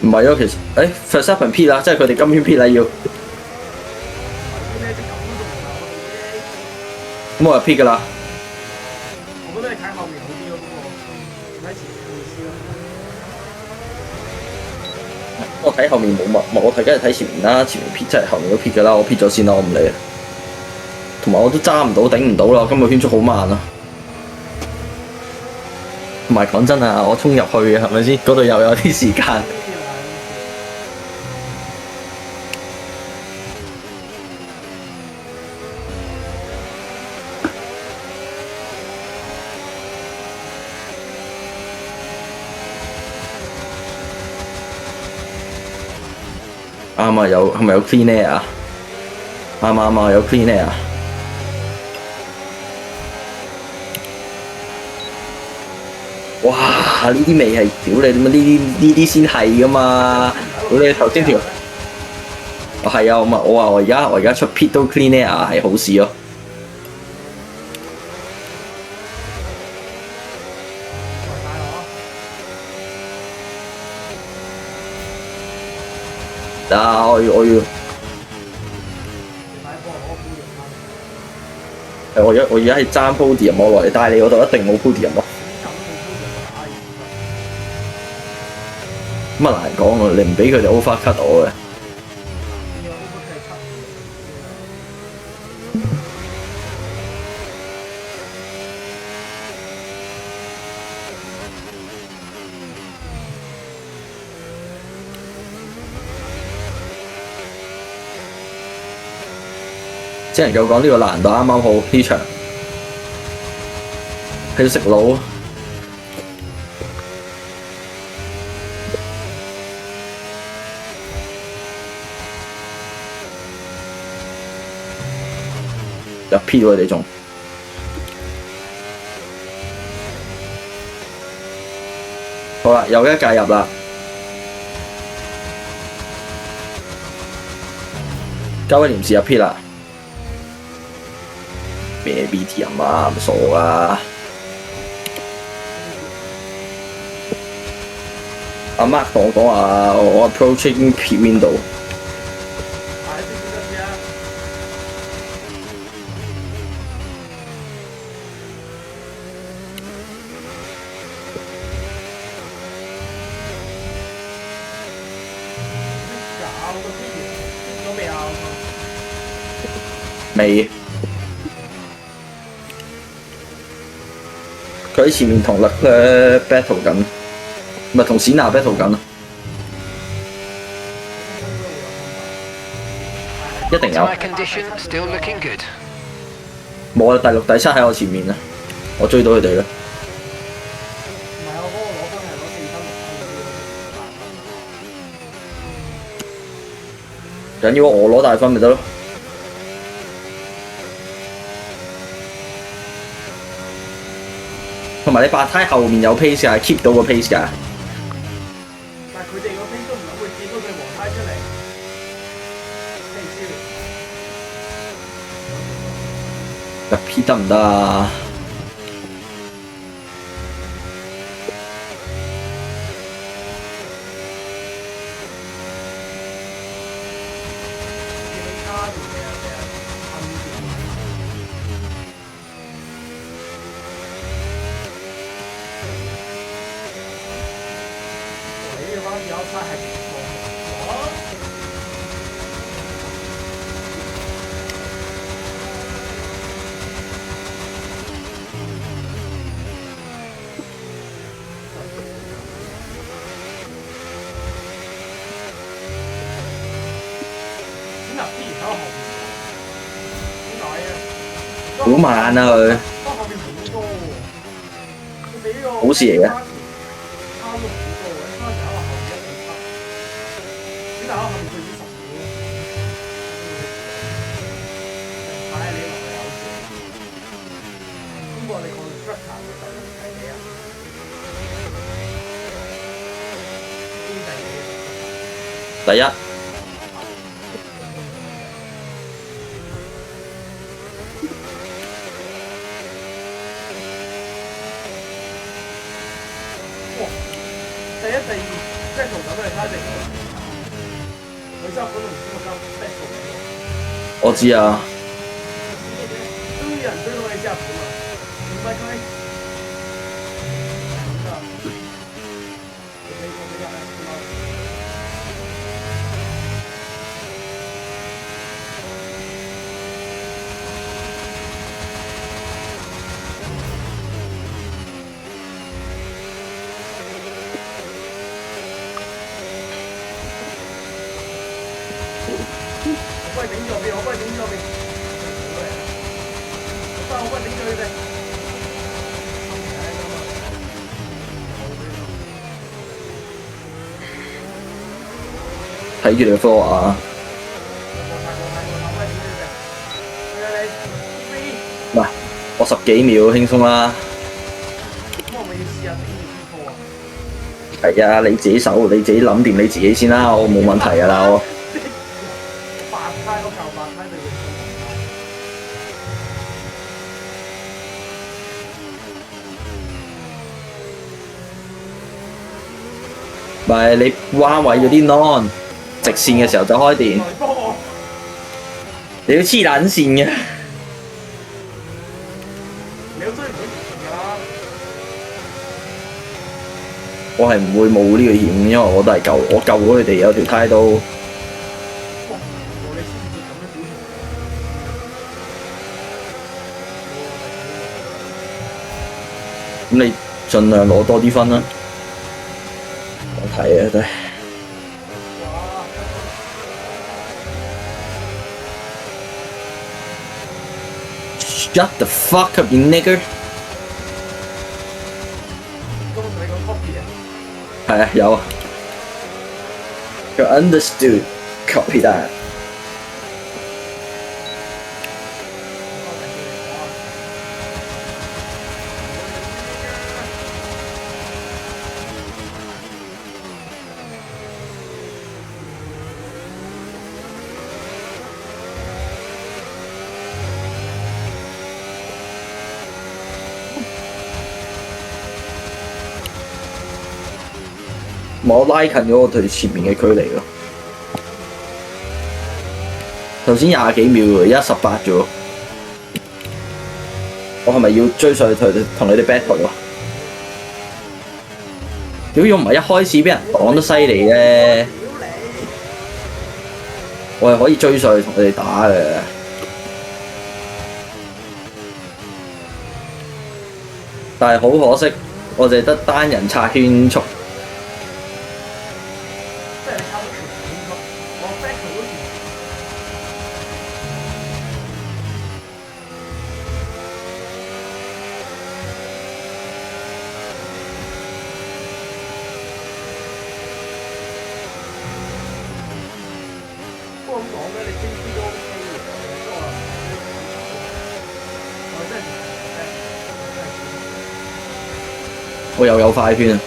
唔係咯，其實Verstappen P 啦，即係佢哋今圈 P 啦要。咁我就 P 㗎啦。我覺得你睇後面好啲咯，不過睇前面會輸咯。我睇後面冇乜，我睇梗係睇前面啦，前面 P 即係後面都 P 㗎啦，我 P 咗先啦，我唔理。同埋我都揸唔到，頂唔到啦，今日圈速好慢啊。同埋講真啊，我衝入去嘅係咪先？嗰度又有啲時間。啱啊，有係咪有 clean air 啊？啱啊，有 clean air 啊！哇！呢啲味係屌你點解呢啲先係噶嘛？屌你頭先條，係啊！我話我而家出 pit 都 clean air 係好事咯。啊！我要。我而家係爭 podium，我落嚟帶你嗰度一定冇 podium 咯。乜難講喎？你唔俾佢哋 overcut 我嘅。只能夠講呢個難度啱啱好呢場，喺度食腦。入 P 喎你仲，好啦，又一屆入啦，交威廉士入 P 啦。咩 BTM 啊，咁傻啊！阿 Mark 同我講話，我 approaching P window。未。佢喺前面同battle 緊，唔係同史娜 battle 緊啊！一定有。冇啊！第6、第7喺我前面啊！我追到佢哋啦。緊要我攞大分咪得咯。同埋你白胎後面有 pace 㗎 ，keep 到個 pace 㗎。但係佢哋個 pace 都唔會見到對黃胎出嚟。入 P 得唔得啊？好慢啊佢。個好事嚟嘅。差都唔高嘅，差就喺後面1.7，只但係後面最少10秒。睇下你落去有事。不過你 constructor 會就唔係你啊，邊第幾？第一，哇！第一、第二 battle 咁嚟睇定咗，佢收嗰度唔知個收 battle 嚟喎。我知啊。終於有人追到你之後點啊？唔係佢咁㗎，你個比較係點啊？我幫你頂住邊，我幫你頂住邊。我幫你頂住佢哋。睇住你個科啊！唔係，我10幾秒輕鬆啦。咁我咪要試下頂住啲科啊！係啊，你自己手，你自己諗掂你自己先啦，我冇問題㗎啦，我。白胎嗰嚿白胎就要唔係你彎位嗰啲 non 直線嘅時候就開電，來幫我。你要黐撚線嘅。你都追唔到前㗎啦。我係唔會冒呢個險，因為我都係我救咗佢哋有條胎都。哇！你先至咁樣表現。咁你盡量攞多啲分啦。我睇啊，真係。Shut the fuck up, you nigger！ 咁你個 copy 啊？係啊，有啊。You understood, copy that。我拉近咗我對前面嘅距離咯。頭先20幾秒喎，而家18啫喎。我係咪要追上去同你哋 battle 啊？屌，要唔係一開始俾人擋得犀利咧，我係可以追上去同你哋打嘅。但係好可惜，我淨係得單人拆圈速。不過咁講咧，你 JP 都 OK 嘅，不過我真係我又有快圈啊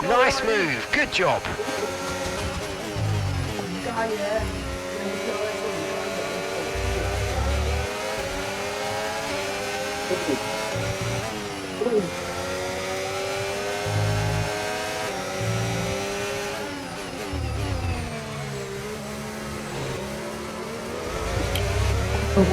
！Nice move, good job. 我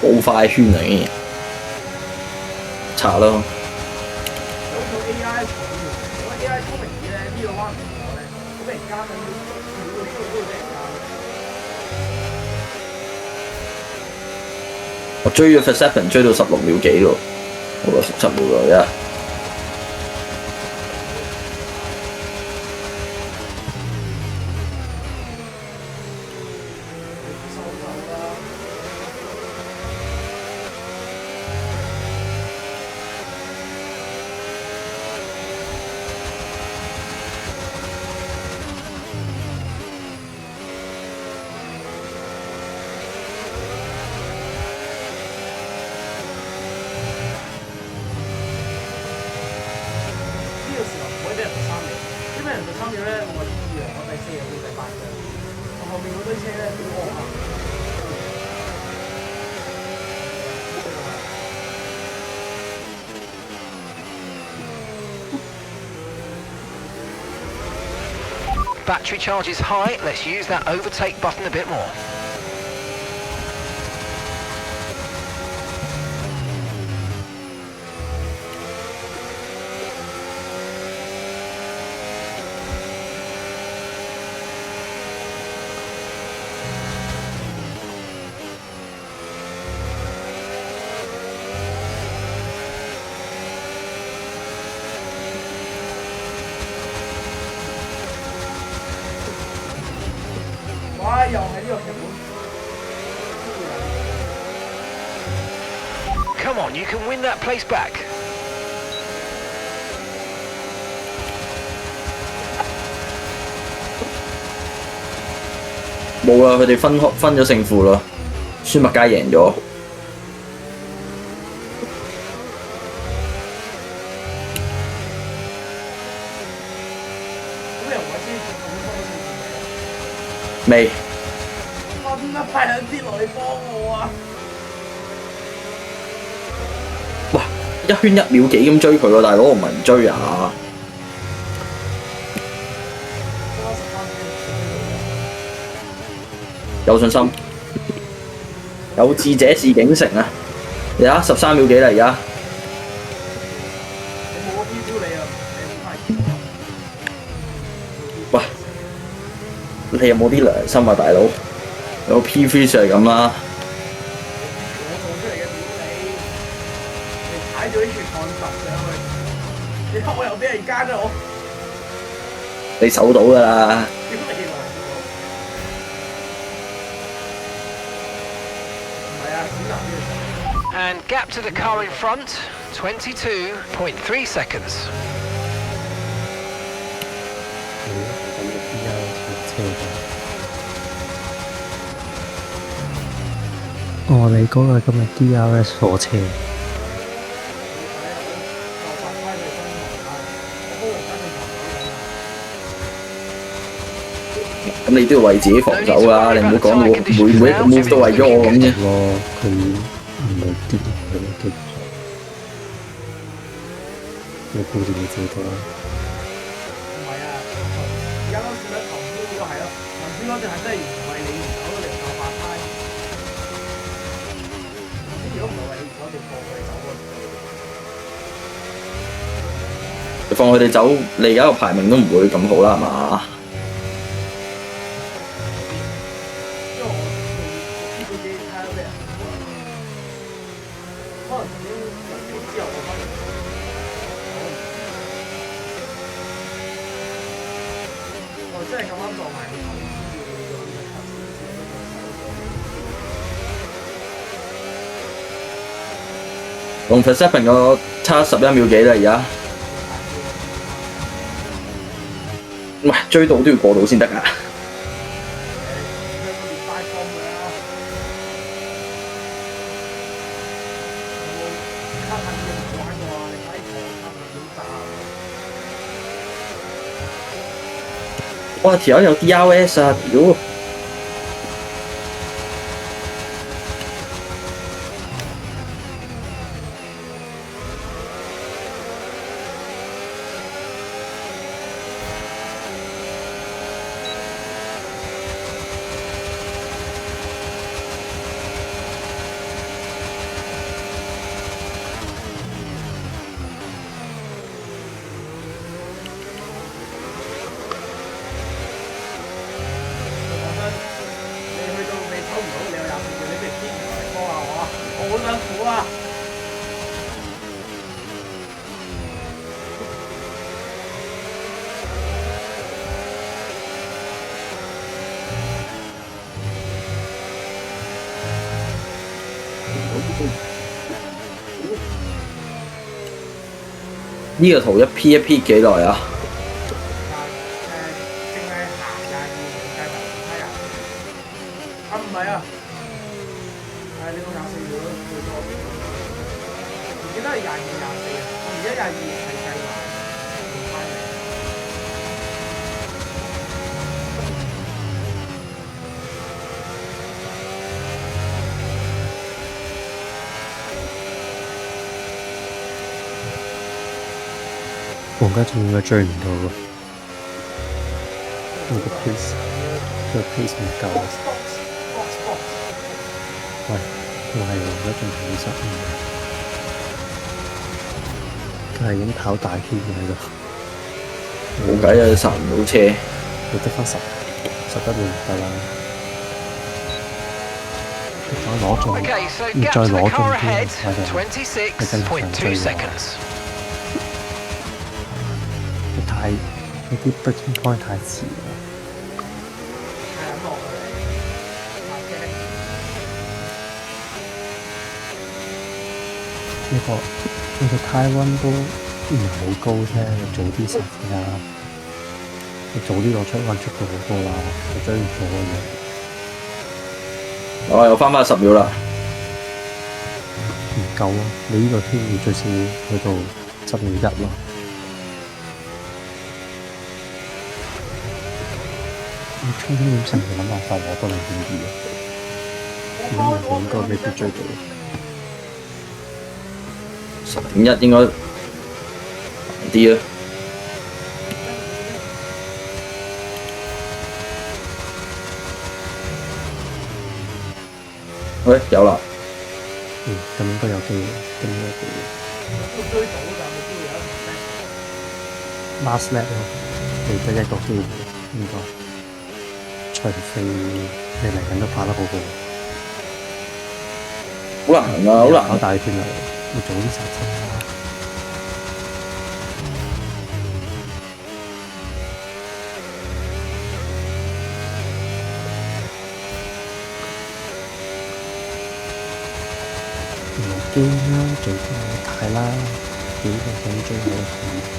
冇快圈啊已經，查咯。有套 AI 重要，我 AI 聰明啲咧，呢個彎唔同我咧，好俾人奸啊！每個都會俾人奸。我追咗 Verstappen 追到16秒幾咯，我個17秒咯，而家。呢個時候唔可以俾人13秒，因為人13秒咧，我第2樣，我第4樣，我第8樣，我後面嗰堆車咧好惡啊！Battery charge is high. Let's use that overtake button a bit more. Come on, you can win that place back. 冇啦，佢哋分咗勝負啦，舒麥加贏咗。未。分啦，快兩啲落嚟幫我啊！哇！一圈1秒幾咁追佢喎，大佬，我唔係唔追啊！有信心，有志者事竟成啊！而家13秒幾啦，而家。喂，你有冇啲良心啊，大佬？有 P3 就係咁啦。我做出嚟嘅表你踩咗啲血汗揼上去，你睇我又俾人奸咗我。你守到㗎啦。And gap to the car in front, 22.3 seconds. 哦，你嗰個今日 DRS 火車。咁你都要為自己防守㗎，你唔好講我每一個 move 都為咗我咁啫。佢唔係跌佢嘅，你顧住你自己啦。唔係啊，而家啱先咧頭先嗰個係咯，頭先嗰隻係真係唔係你手嗰條爆發胎，如果唔係為你手條放佢走啊！你放佢哋走，你而家個排名都唔會咁好啦，係嘛？同 Verstappen 個差11秒幾啦，而家。喂，追到都要過到先得㗎。哇！條友有 DRS 啊！屌！啊！呢個圖一 P 一 P 幾耐啊？淨係行22計埋係啊？啊唔係啊，係你講24秒咯，最多。我記得係22、24啊，我而家22係計埋唔翻嚟。黃家仲應該追唔到喎，我個 pace 唔夠。喂，佢係黃家仲55，佢係已經跑大圈喺度，冇計啊，剎唔到車。你得翻11秒唔得啦。你再攞中， Okay, so 你 gap 再 to the 攞中 car 啲 ahead, 係就 26.2 seconds. 你啲 breaking point 太遲啦。係咁落去，下車。呢個胎溫都唔係好高啫，你早啲食㗎，你早啲攞出溫速度好多啦，你追唔到嘅我又翻10秒啦。唔夠咯，你呢個天要最少去到7秒1咯。你衝點成日諗辦法攞多0.2啊？咁應該未必追到。10.1應該難啲啊。喂，有啦。咁應該有機會，咁應該有機會。都追到，但係冇機會有一 Last lap 咯，你得一個機會應該，除非你嚟緊都跑得好好。好難啊，好難。跑大圈啦，要早啲剎車啦。唔好驚啦，最多你睇啦，幾個想追我睇。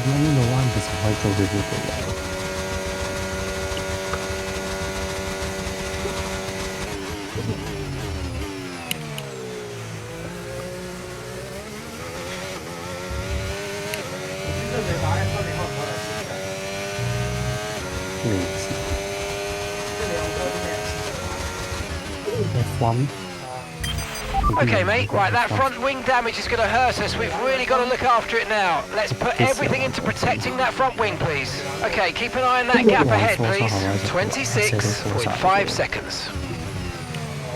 咁呢個彎其實可以做到呢個嘢。未知。F1。Okay, mate, right, that front wing damage is going to hurt us. We've really got to look after it now. Let's put everything into protecting that front wing, please. Okay, keep an eye on that gap ahead, please. 26.5 seconds.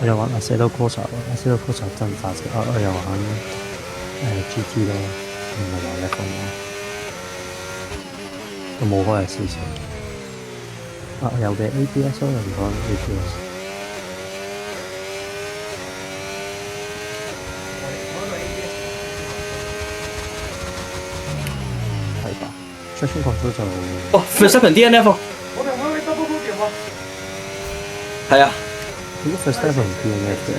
我又玩阿西多 Corsa， 阿西多 Corsa 真係快死。我又玩GT 咯，唔係話一分咯，我冇開係試試。啊，有嘅 ABS 咯，唔講 ABS。係吧？traction control 就哦 ，Verstappen DNF 我哋可以 double booking 喎。係啊，點解 Verstappen 唔 DNF 嘅？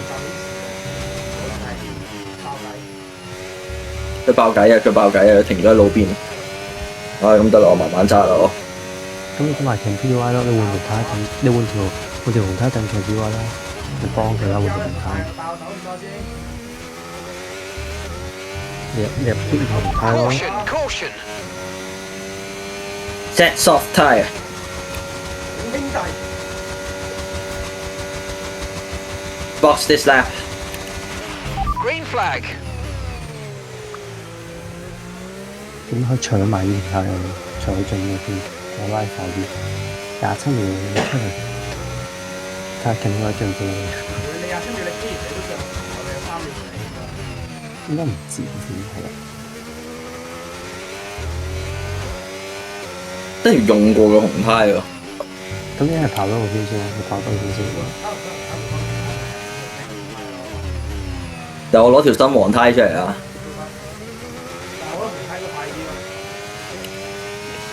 佢爆偈啊！佢爆偈啊！停咗喺路邊。咁得啦，我慢慢揸啦我。咁你買 Cam PUI 咯，你換條胎等，你換條紅胎等 Cam PUI 啦，你幫佢啦換條紅胎。爆手唔該先。你入啲紅胎咯。Caution, caution. Set soft tyre。兄弟。Box this lap。Green flag. 點可以搶埋呢條胎啊？搶盡嗰邊，再拉快啲。27秒出嚟，睇下近嗰一張機。你27秒你既然你都上，我哋有3秒你。應該唔止先係啦。跟住用過嘅紅胎喎。咁一係跑多個圈先，你跑多個圈先喎。就我攞條新黃胎出嚟啊！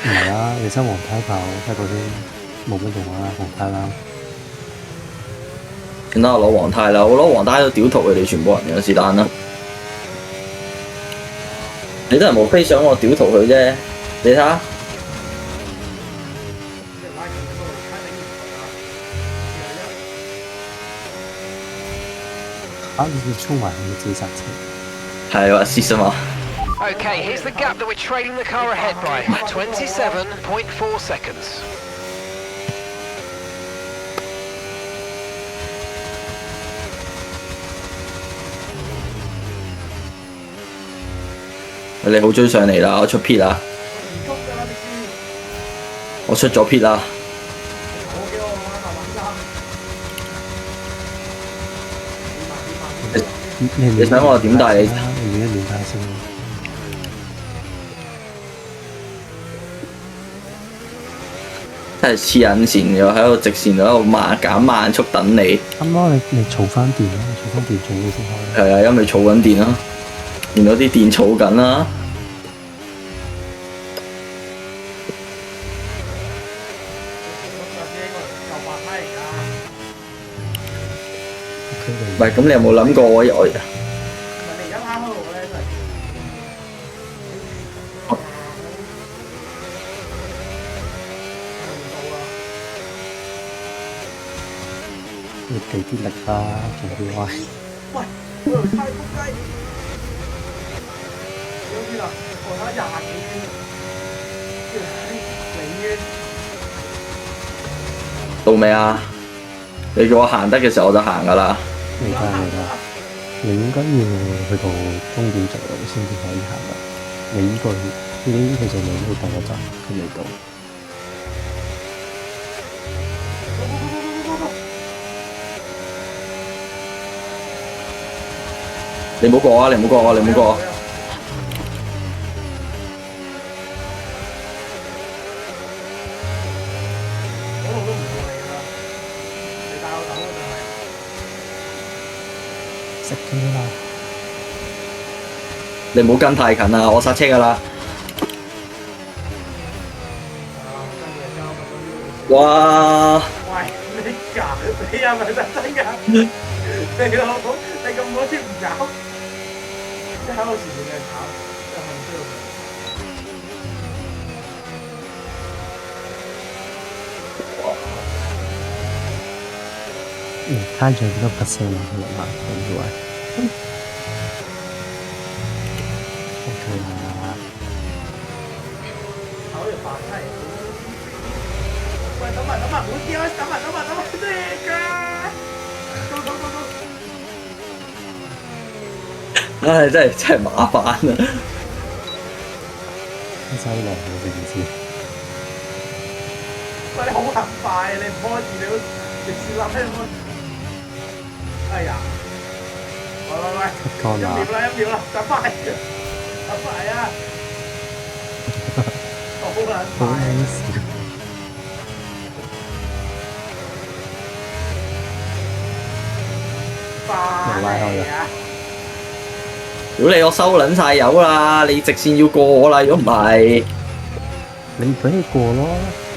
唔係啊，你新黃胎跑7個圈冇乜用啊，紅胎啦。算啦，我攞黃胎啦，我攞黃胎都屌圖佢哋全部人嘅，是但啦。你都係無非想我屌圖佢啫，你睇下。啊！你衝埋去自殺車。係話試啊嘛。Okay, here's the gap that we're trailing the car ahead by. 27.4 seconds. 你好追上嚟啦，我出 pit 啦。我出咗 pit 啦。你想我點帶你？你一練下先。真係黐撚線，又喺度直線度喺度減慢速等你。啱啱你儲翻電啦，儲翻電仲要先開。係啊，因為儲緊電啦，見到啲電儲緊啦。唔係，咁你有冇諗過我？你而家啱開路咧，真係。要俾啲力啦，仲要歪。喂，嗰條太仆街。幾多圈啊？我睇20幾圈。離圈。到未啊？你叫我行得嘅時候我就行㗎啦。未得，你應該要去到終點直路先至可以行㗎。你呢個已經其實你呢個第一站佢未到。你唔好過啊！你唔好過啊！你唔好過啊！嗰度都唔過你㗎啦，你帶我走啊！食緊啦！你唔好跟太近啊！我剎車㗎啦！哇！喂，你㗎？你係咪特登㗎？你老母，你咁多次唔搞，即係喺我前面嘅炒，即係唔知道佢。攤住幾多%啊？佢諗下，我以為。OK 啦。炒條白雞。喂，等埋，唔好掉啊！等埋，咩㗎？唉，真係麻煩啊！收落去嘅意思。喂，你好行快啊！你唔開住你都直接拉開開。哎呀！喂，1秒啦，等快！快啊！我好撚好快，撚笑。快嚟啊！屌你，我收撚晒油啦！你直線要過我啦，如果唔係，你唔俾佢過咯，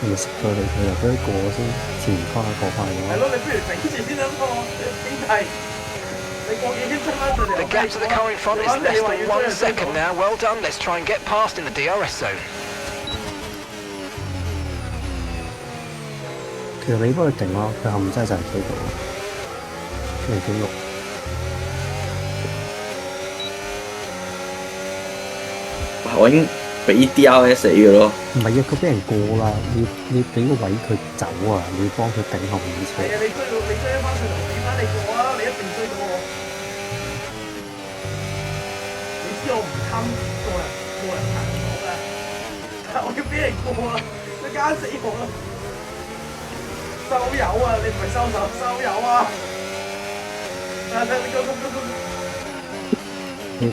你咪食咗你佢又俾佢過先，前翻過翻嘅話，係咯，你不如頂住先啦，兄弟。你過幾圈出翻上嚟 The gap to the car in front is less than 1 second now. Well done. Let's try and get past in the DRS zone. 其實你幫佢定咯，佢後面真係就係追到0.6。我已經俾 DRS 死嘅咯。唔係啊，佢俾人過啦，你俾個位佢走啊，你要幫佢頂後面啲車。係啊，你追翻上嚟，俾翻你過啊！你一定追到我。你知我唔貪個人行唔到㗎，但係我要俾人過啊！你奸死我啦！收油啊！你唔係收手，收油啊！睇你go。你睇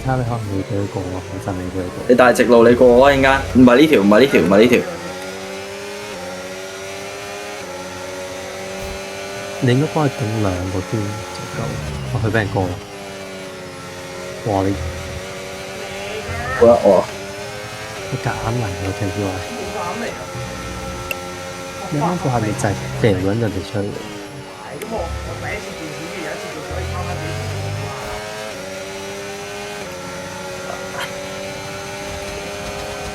下你可能會俾佢過啊，我真係俾佢過。你大直路你過我陣間，唔係呢條，唔係呢條，唔係呢條。你應該幫佢頂2個圈就夠。哦，佢俾人過啦。哇！好啦，我你夾硬嚟喎，聽之話。冇膽嚟啊！你啱啱嗰下你就係掟撚人哋出去。係咁我第一次見小嘅有一次做所以翻返幾次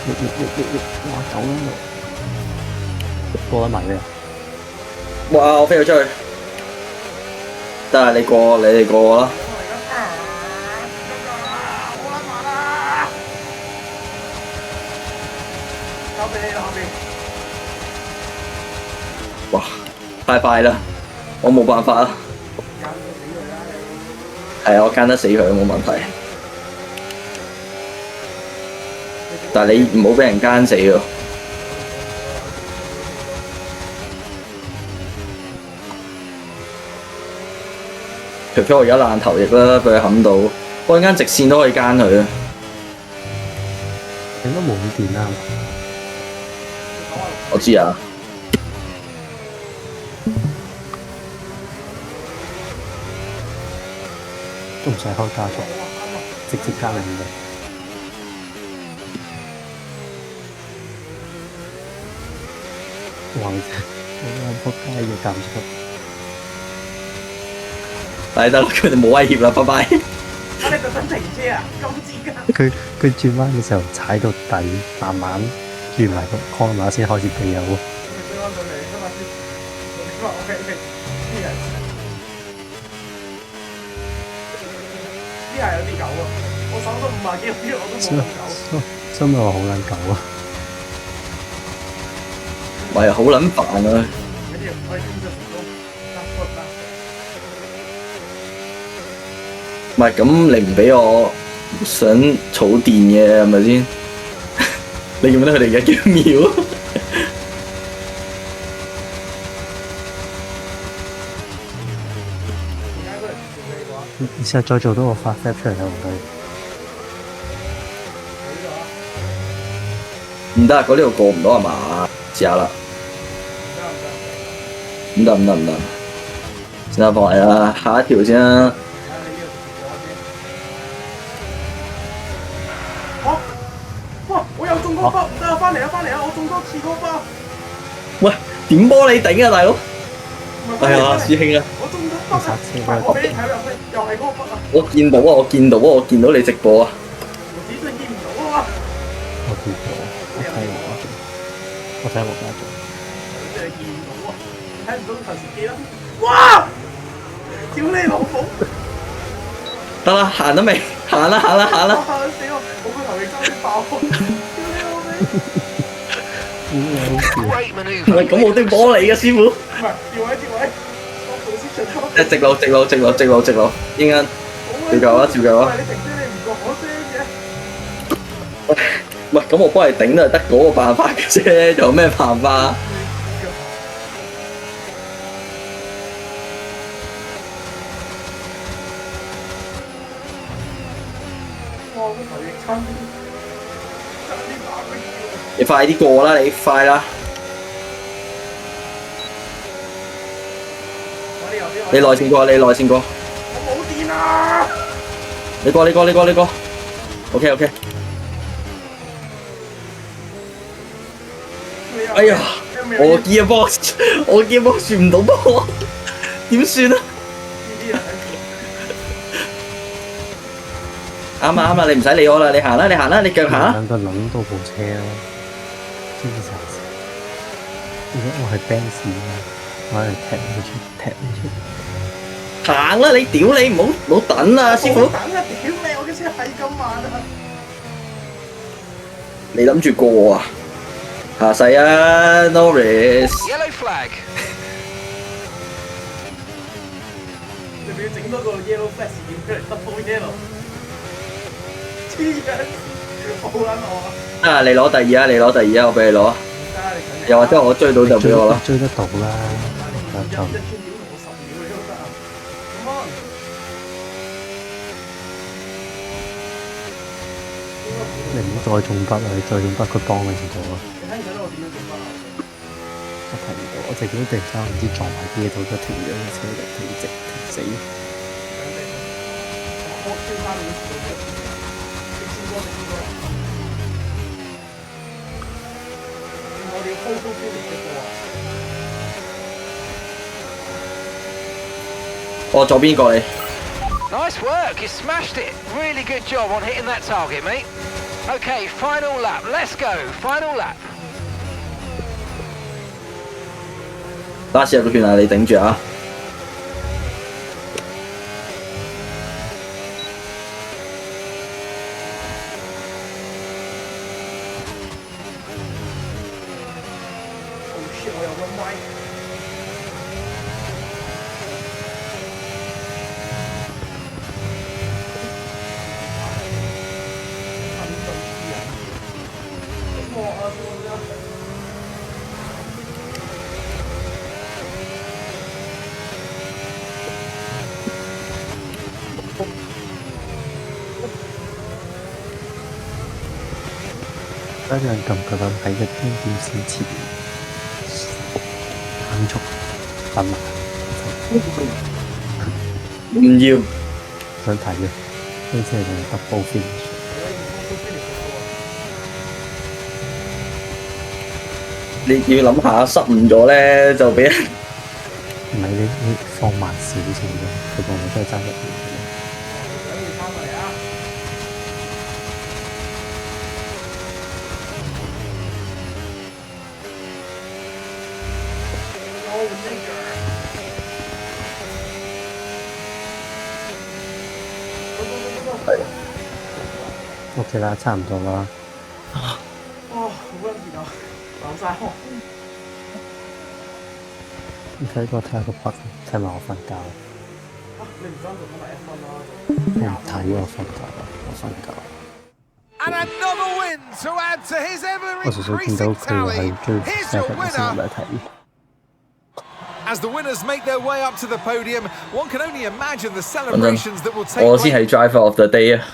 哇！走啦過得埋咩啊？哇！我飛咗出去，得啦，你過，你哋過我啦。好撚慢啊！交俾你啦，後面。哇！太快啦，我冇辦法啦。揀到死佢啦你！係啊，我奸得死佢冇問題。但係你唔好俾人奸死喎。除非我而家爛頭翼啦，俾佢冚到，我陣間直線都可以奸佢啊！應該冇咁電啦。我知啊，都唔使開加速，直接加零嘅。哇！你仆街要減速。但係得啦，佢哋冇威脅啦，拜拜。你特登停車啊？咁賤㗎！佢轉彎嘅時候踩到底，慢慢轉埋個 corner 先開始避油。追翻到嚟，追翻先。你話 OK，呢係有啲狗啊！我手都50幾個，我都冇咁狗。真係話好撚狗啊！唔係好撚煩啊！嗰啲我哋工作成功，得。唔係咁，你唔俾我想儲電嘅係咪先？你記唔記得佢哋而家幾秒？你試下再做多個發 step 出嚟睇唔睇？唔得，嗰條過唔到係嘛？試下啦。唔得，先啦，放嚟啦，下一條先啦。哇！我又中嗰包，唔得啊！翻嚟啊！我中多次嗰包。喂，點幫你頂啊，大佬？係啊，師兄啊！我中咗包啊！我俾你睇入去，又係嗰個包啊！我見到啊，我見到你直播啊！我自己真係見唔到啊嘛！我見到，我睇冇加做。你真係見唔到啊！睇唔到頭時機啦！哇！屌你老母！得啦，行得未？行啦！嚇死我！我個頭亦差啲爆！屌你老味！ Great 唔 manoeuvre. 係咁，我都要幫你嘅師傅。唔係調位，我做先出錯。直路，應間照舊啦，照舊啦。你停車你唔覺我聲嘅？喂，咁我幫你頂都係得嗰個辦法嘅啫，仲有咩辦法？哇！個頭翼差啲打飛機。你快啲過啦！你快啦！你內線過，你內線過。我冇電啊！你過。OK。哎呀，我 gearbox 轉唔到波，點算啊？啱啊！你唔使理我啦，你行啦，你腳行啦。兩個諗到部車咯，知唔知？如果我係 Benz 我係踢你出。行啦！你屌你，唔好等啊，師傅。等啊！屌你，我嘅車係咁慢啊！你諗住過啊？下世啊 ，Norris。Yellow flag。你咪要整多個 yellow flag 事件出嚟 double yellow。黐緊，好撚我啊！你攞第二啊，我俾你攞。又或者我追到就俾我咯。追得到啦，就。你唔好再中筆啦！你再中筆，佢幫你唔到啊！你睇唔睇到我點樣中筆啊？我睇唔到，我就見到突然間唔知撞埋啲嘢到咗停咗車嚟，停死。我跳翻你我哋要 hold 住嘅波啊！我左邊過你。Nice work, you smashed it. Really good job on hitting that target, mate. Okay, final lap. Let's go. Final lap. 巴士入個圈啊！你頂住啊！我又溫歪。一樣咁夠膽喺一邊點線前減速等埋，唔要。想睇嘅，呢次係double finish。你要諗下，失誤咗咧就俾人。唔係你放慢少少啫，佢個個都係爭一秒嘅。OK 啦，差唔多啦。好溫熱啊，流晒汗。你睇下個筆，睇埋我瞓覺。你唔想做翻埋1分啦？我唔睇我瞓覺。And another win to add to his 我純粹見到 ever-increasing 佢話 tally. 係追 Here's your Verstappen 先 winner. 嚟睇。As the winners make their way up to the podium, one can only imagine the celebrations that will take 我先 place. 係 driver of the day 啊！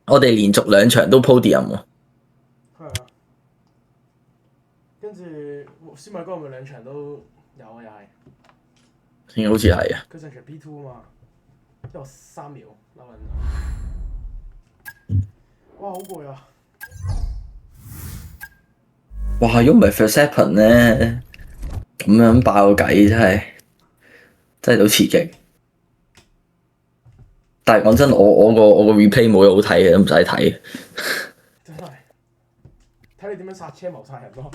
我哋連續2場都 podium 喎。係啊，跟住斯米哥咪2場都有啊，又係。好似係啊。佢上場 P2 啊嘛，因為我3秒嬲撚。哇！好攰啊！哇！如果唔係 Verstappen 咧，咁樣爆計真係好刺激。但係講真，我個 replay 冇嘢好睇嘅，都唔使睇。真係。睇你點樣剎車謀殺人咯。